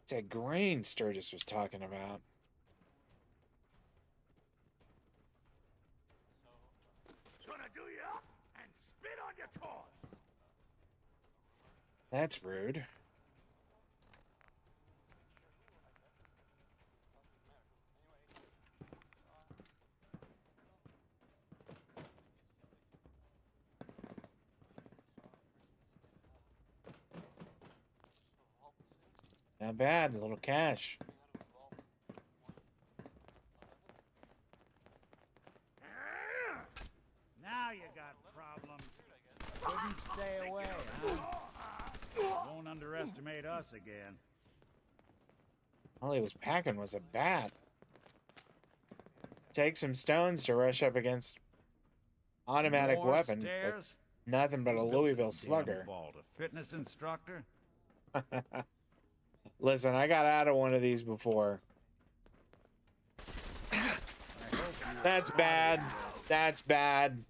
It's that grain Sturgis was talking about.
Gonna do you up and spit on your corpse.
That's rude. Not bad, a little cash.
Now you got problems. Couldn't stay away, huh?
Won't underestimate us again.
All he was packing was a bat. Take some stones to rush up against automatic
More
weapon.
stairs?
With nothing but a Louisville slugger.
Vault, a fitness instructor?
Listen, I got out of one of these before. That's bad. That's bad.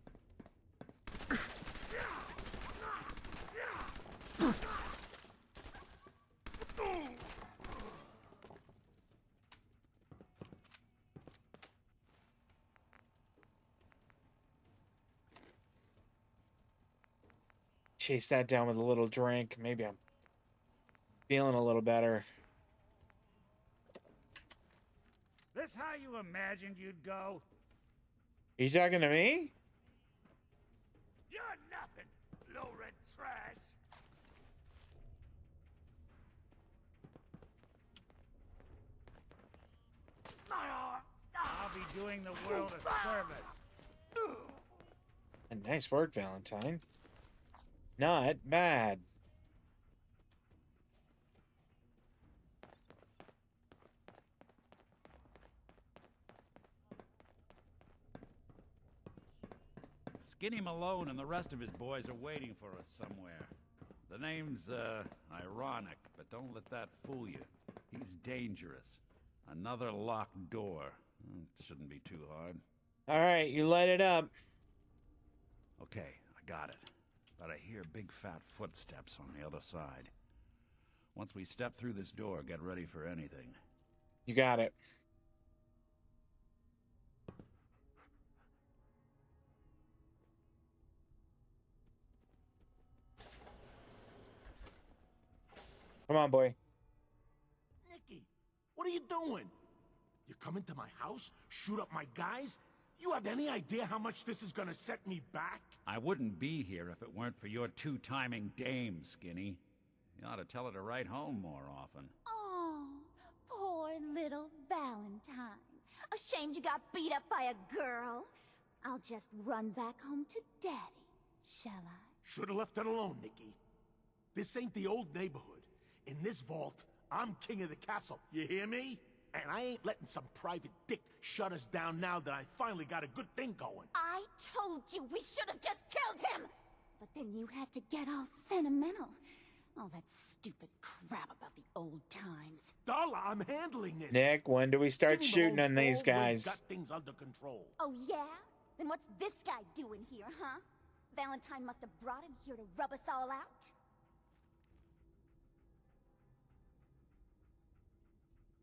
Chase that down with a little drink. Maybe I'm feeling a little better.
This how you imagined you'd go?
You talking to me?
You're nothing, low-rent trash.
I'll be doing the world a service.
And nice work, Valentine. Not bad.
Skinny Malone and the rest of his boys are waiting for us somewhere. The name's, ironic, but don't let that fool you. He's dangerous. Another locked door. Shouldn't be too hard.
All right, you light it up.
Okay, I got it. But I hear big fat footsteps on the other side. Once we step through this door, get ready for anything.
You got it. Come on, boy.
Nicky, what are you doing? You come into my house, shoot up my guys? You have any idea how much this is gonna set me back?
I wouldn't be here if it weren't for your two-timing dame, Skinny. You ought to tell her to write home more often.
Oh, poor little Valentine. Ashamed you got beat up by a girl? I'll just run back home to Daddy, shall I?
Should've left it alone, Nicky. This ain't the old neighborhood. In this vault, I'm king of the castle. You hear me? And I ain't letting some private dick shut us down now that I finally got a good thing going.
I told you we should have just killed him! But then you had to get all sentimental. All that stupid crap about the old times.
Darla, I'm handling this.
Nick, when do we start shooting on these guys?
Got things under control.
Oh yeah? Then what's this guy doing here, huh? Valentine must have brought him here to rub us all out.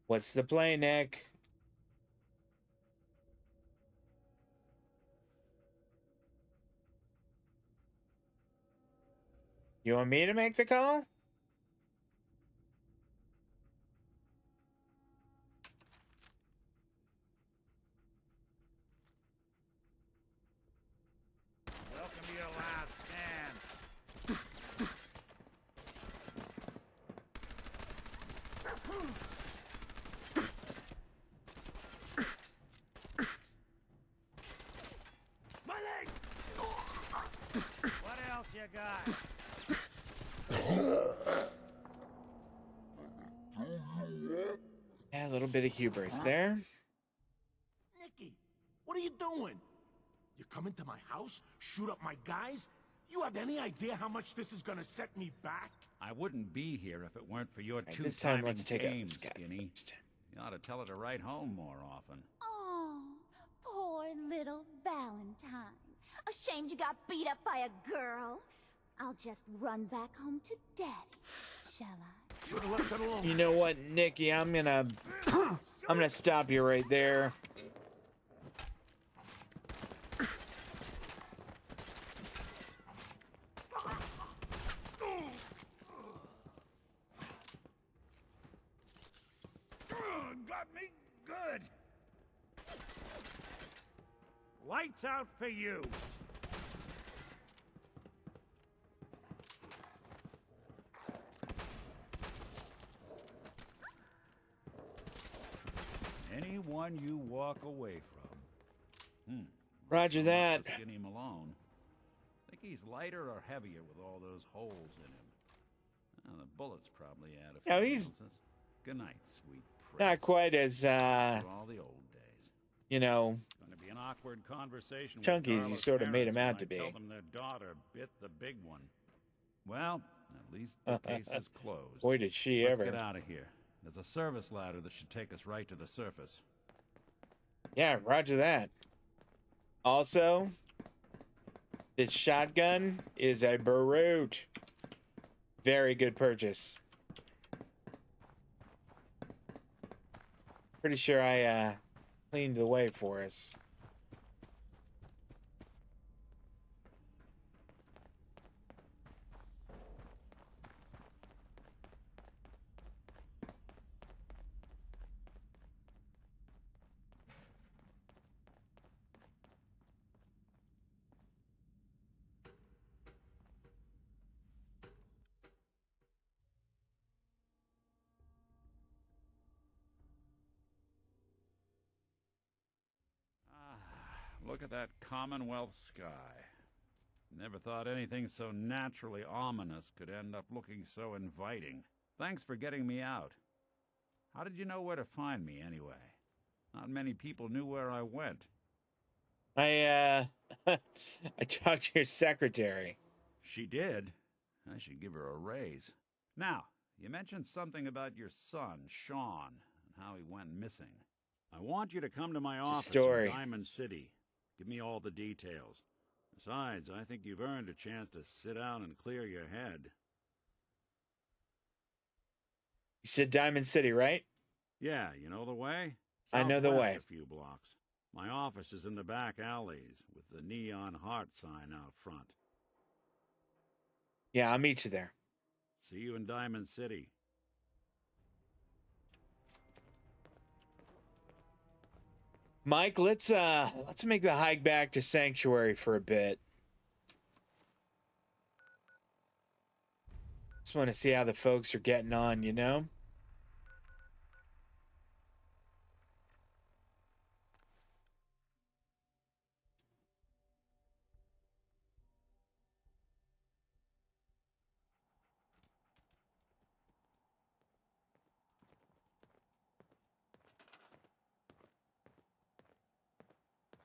What's the play, Nick? You want me to make the call?
Welcome to your last stand.
My leg!
What else you got?
Yeah, a little bit of hubris there.
Nicky, what are you doing? You come into my house, shoot up my guys? You have any idea how much this is gonna set me back?
I wouldn't be here if it weren't for your
Right, this time,
two-timing
let's take out
dame,
this guy
Skinny.
first.
You ought to tell her to write home more often.
Oh, poor little Valentine. Ashamed you got beat up by a girl? I'll just run back home to Daddy, shall I?
Should've left that alone.
You know what, Nikki? I'm gonna stop you right there.
Got me good. Lights out for you.
Anyone you walk away from.
Roger that.
Skinny Malone. Think he's lighter or heavier with all those holes in him? Well, the bullets probably add a few
Yeah, he's
ounces. Good night, sweet prince.
not quite as
For all the old days.
you know,
It's going to be an awkward conversation
chunky
with
as you
Darla's
sort of made him
parents
out
when
to
I
be.
tell them their daughter bit the big one. Well, at least the case is closed.
Boy, did she
Let's
ever.
get out of here. There's a service ladder that should take us right to the surface.
Yeah, roger that. Also, this shotgun is a brute. Very good purchase. Pretty sure I cleaned the way for us.
Look at that Commonwealth sky. Never thought anything so naturally ominous could end up looking so inviting. Thanks for getting me out. How did you know where to find me, anyway? Not many people knew where I went.
I talked to your secretary.
She did? I should give her a raise. Now, you mentioned something about your son, Sean, and how he went missing. I want you to come to my office in Diamond City. Give me all the details. Besides, I think you've earned a chance to sit down and clear your head.
You said Diamond City, right?
Yeah, you know the way?
I know the
Southwest
way.
A few blocks. My office is in the back alleys with the neon heart sign out front.
Yeah, I'll meet you there.
See you in Diamond City.
Mike, let's make the hike back to Sanctuary for a bit. Just want to see how the folks are getting on, you know?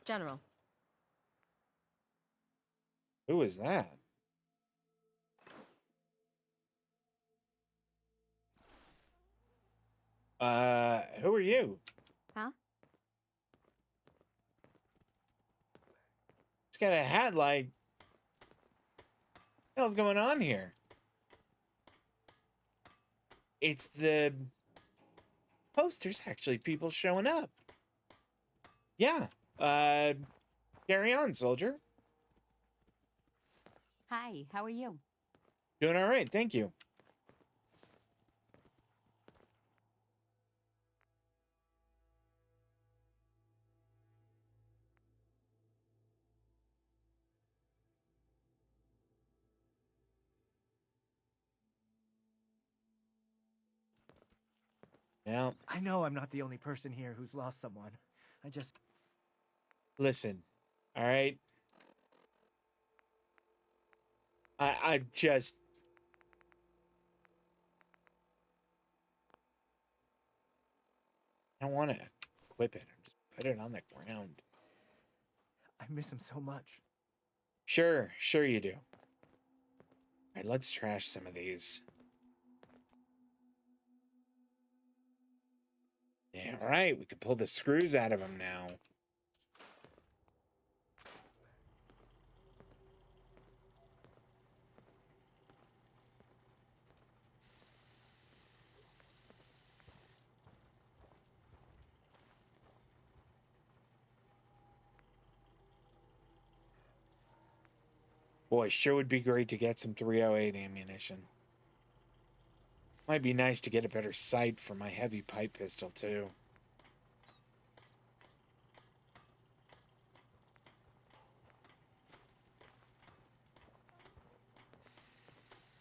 General.
Who is that? Who are you?
Huh?
He's got a hat like... What the hell's going on here? It's the posters, actually. People showing up. Yeah. Carry on, soldier.
Hi, how are you?
Doing all right, thank you. Yeah.
I know I'm not the only person here who's lost someone. I just...
Listen, all right? I just... I don't want to equip it. Just put it on the ground.
I miss him so much.
Sure you do. All right, let's trash some of these. Yeah, all right, we can pull the screws out of them now. Boy, sure would be great to get some 308 ammunition. Might be nice to get a better sight for my heavy pipe pistol, too.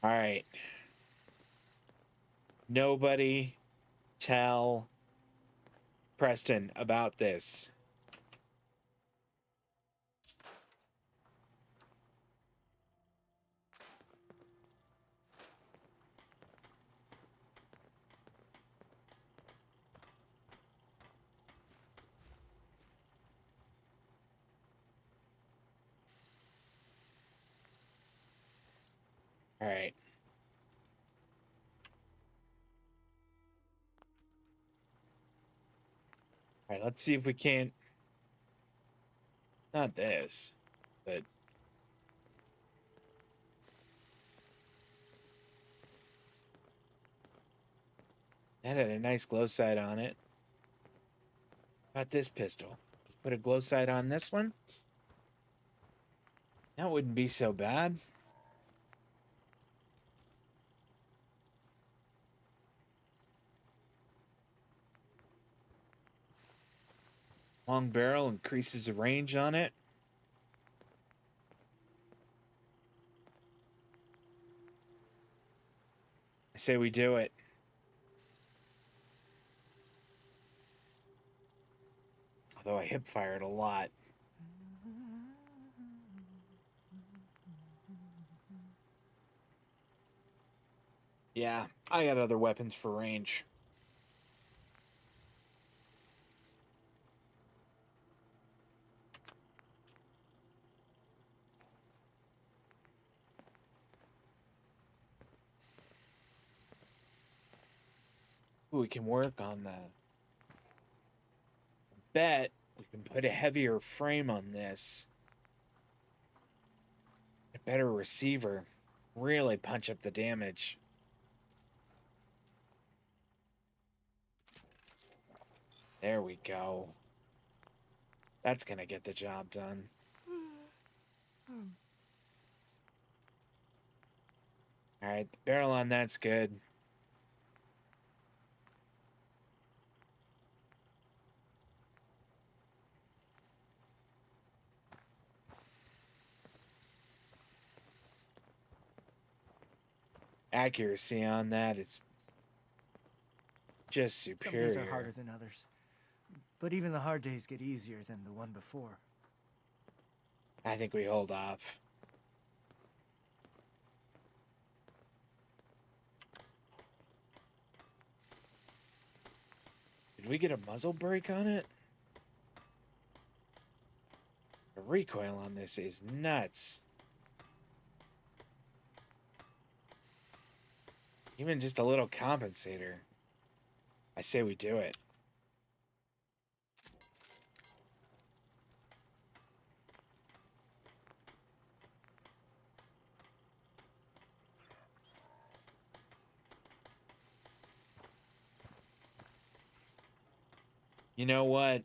Alright. Nobody tell Preston about this. Alright. Alright, let's see if we can't... Not this, but... That had a nice glow sight on it. How about this pistol? Put a glow sight on this one? That wouldn't be so bad. Long barrel increases the range on it. I say we do it. Although I hip fired a lot. Yeah, I got other weapons for range. Ooh, we can work on that. Bet we can put a heavier frame on this. A better receiver. Really punch up the damage. There we go. That's gonna get the job done. Alright, the barrel on that's good. Accuracy on that is just superior.
Some days are harder than others. But even the hard days get easier than the one before.
I think we hold off. Did we get a muzzle brake on it? The recoil on this is nuts. Even just a little compensator. I say we do it. You know what?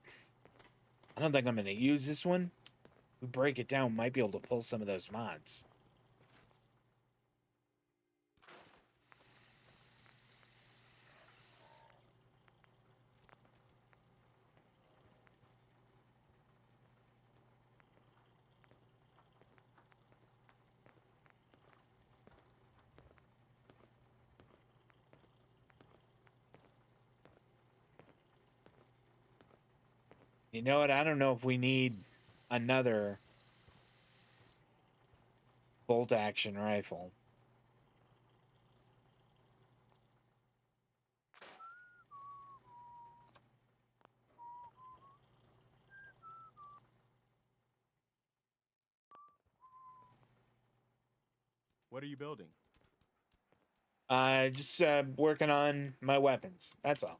I don't think I'm going to use this one. If we break it down, we might be able to pull some of those mods. You know what? I don't know if we need another bolt action rifle.
What are you building?
Just working on my weapons. That's all.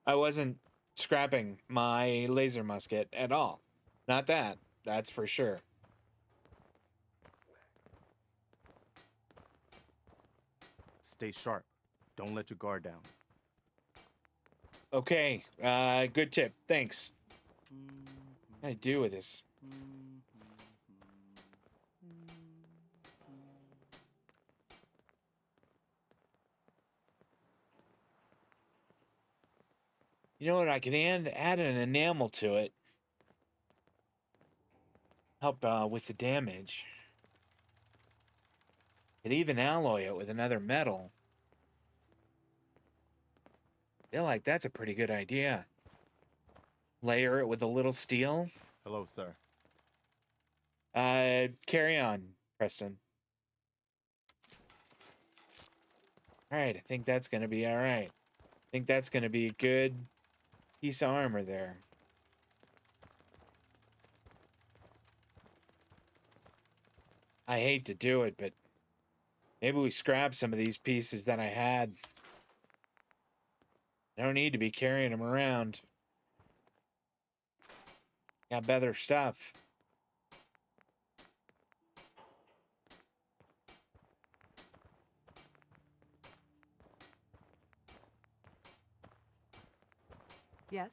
I wasn't scrapping my laser musket at all. Not that. That's for sure.
Stay sharp. Don't let your guard down.
Okay, good tip. Thanks. What do I do with this? You know what? I could add an enamel to it. Help with the damage. Could even alloy it with another metal. Feel like that's a pretty good idea. Layer it with a little steel.
Hello, sir.
Carry on, Preston. Alright, I think that's gonna be alright. I think that's gonna be a good piece of armor there. I hate to do it, but maybe we scrap some of these pieces that I had. I don't need to be carrying them around. Got better stuff.
Yes?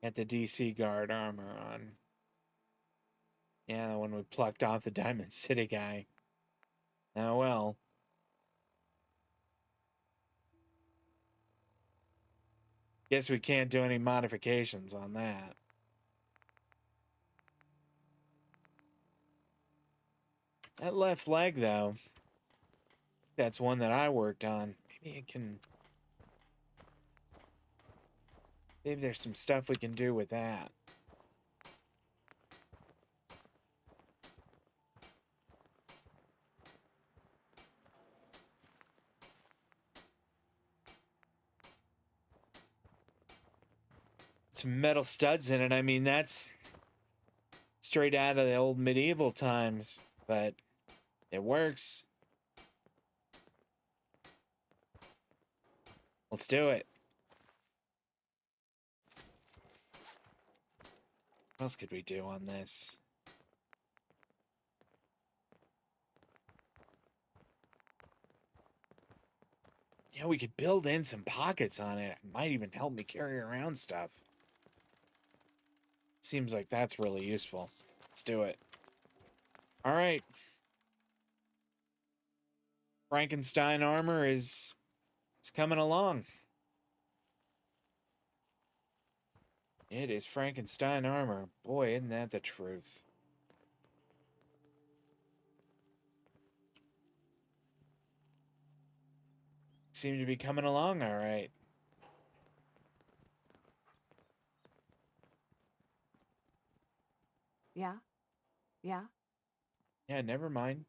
Got the DC guard armor on. Yeah, the one we plucked off the Diamond City guy. Oh well. Guess we can't do any modifications on that. That left leg, though, that's one that I worked on. Maybe it can... Maybe there's some stuff we can do with that. Some metal studs in it. I mean, that's straight out of the old medieval times, but it works. Let's do it. What else could we do on this? Yeah, we could build in some pockets on it. It might even help me carry around stuff. Seems like that's really useful. Let's do it. All right. Frankenstein armor is coming along. It is Frankenstein armor. Boy, isn't that the truth. Seem to be coming along all right.
Yeah? Yeah?
Yeah, never mind.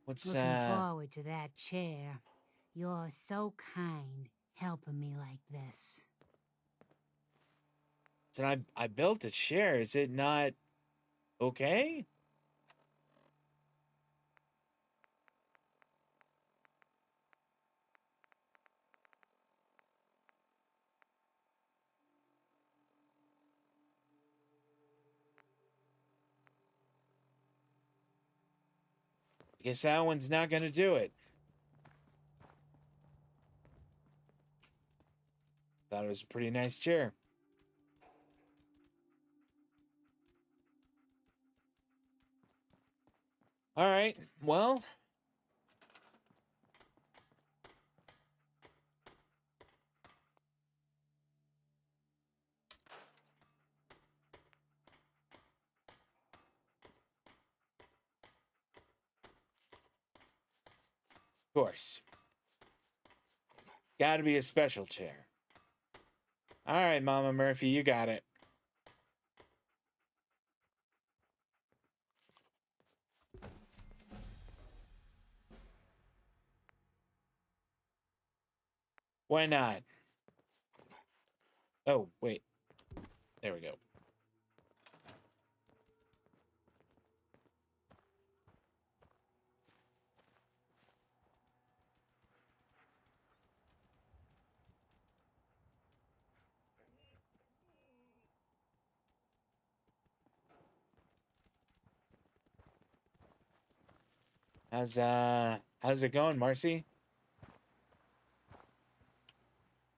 What's
Looking forward to that chair. You're so kind, helping me like this.
So I built a chair. Is it not okay? I guess that one's not gonna do it. Thought it was a pretty nice chair. All right, well. Of course. Gotta be a special chair. All right, Mama Murphy, you got it. Why not? Oh, wait. There we go. How's it going, Marcy?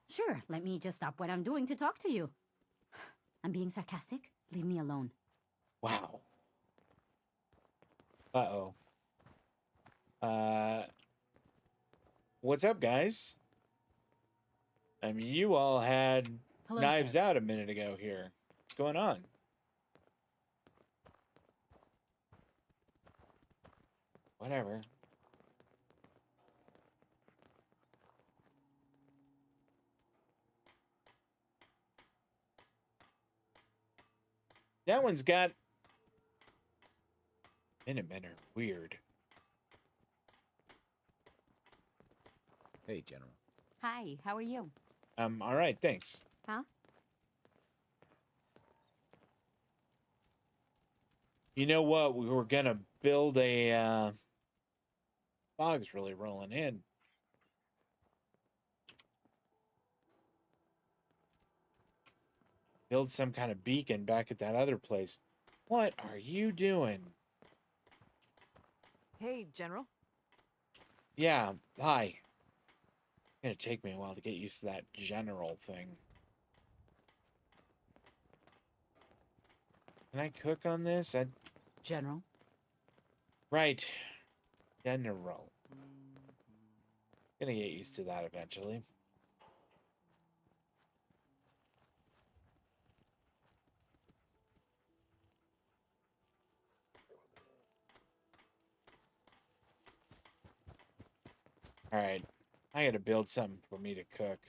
Sure, let me just stop what I'm doing to talk to you. I'm being sarcastic. Leave me alone.
Wow. Uh-oh. What's up, guys? I mean, you all had
Hello,
knives
sir.
out a minute ago here. What's going on? Whatever. That one's got Minutemen are weird.
Hey, General.
Hi, how are you?
All right, thanks.
Huh?
You know what? We were gonna build a fog's really rolling in. Build some kind of beacon back at that other place. What are you doing?
Hey, General.
Yeah, hi. It's gonna take me a while to get used to that general thing. Can I cook on this?
General.
Right. General. Gonna get used to that eventually. Alright. I gotta build something for me to cook.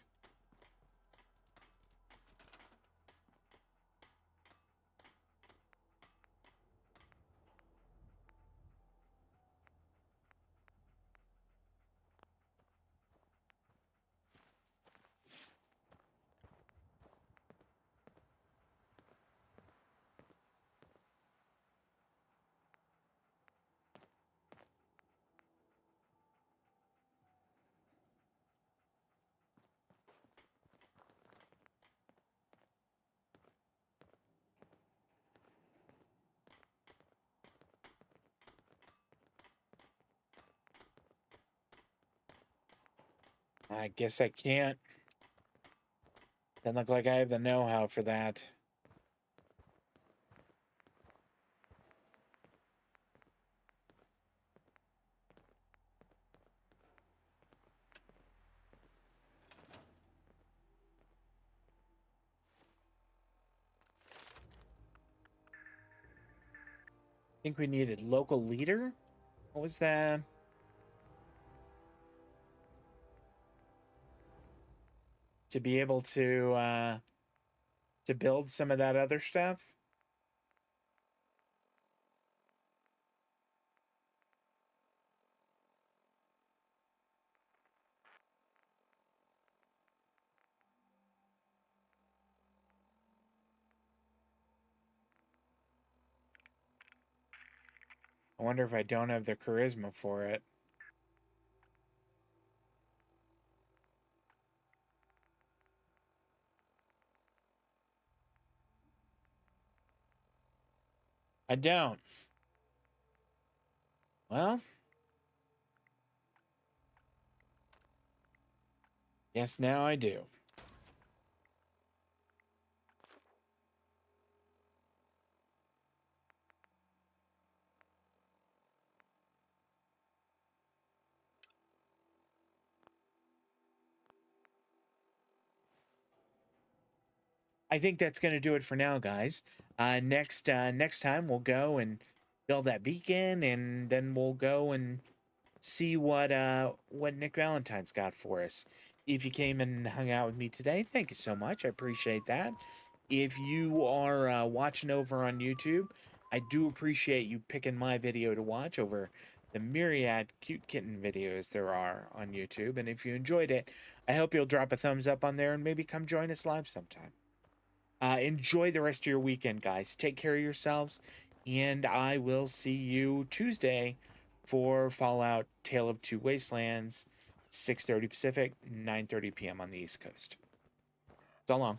I guess I can't. Doesn't look like I have the know-how for that. Think we needed local leader? What was that? To be able to build some of that other stuff? I wonder if I don't have the charisma for it. I don't. Well, yes, now I do. I think that's going to do it for now, guys. Next time we'll go and build that beacon, and then we'll go and see what Nick Valentine's got for us. If you came and hung out with me today, thank you so much. I appreciate that. If you are watching over on YouTube, I do appreciate you picking my video to watch over the myriad cute kitten videos there are on YouTube. And if you enjoyed it, I hope you'll drop a thumbs up on there and maybe come join us live sometime. Enjoy the rest of your weekend, guys. Take care of yourselves, and I will see you Tuesday for Fallout Tale of Two Wastelands, 6:30 Pacific, 9:30 p.m. on the East Coast. So long.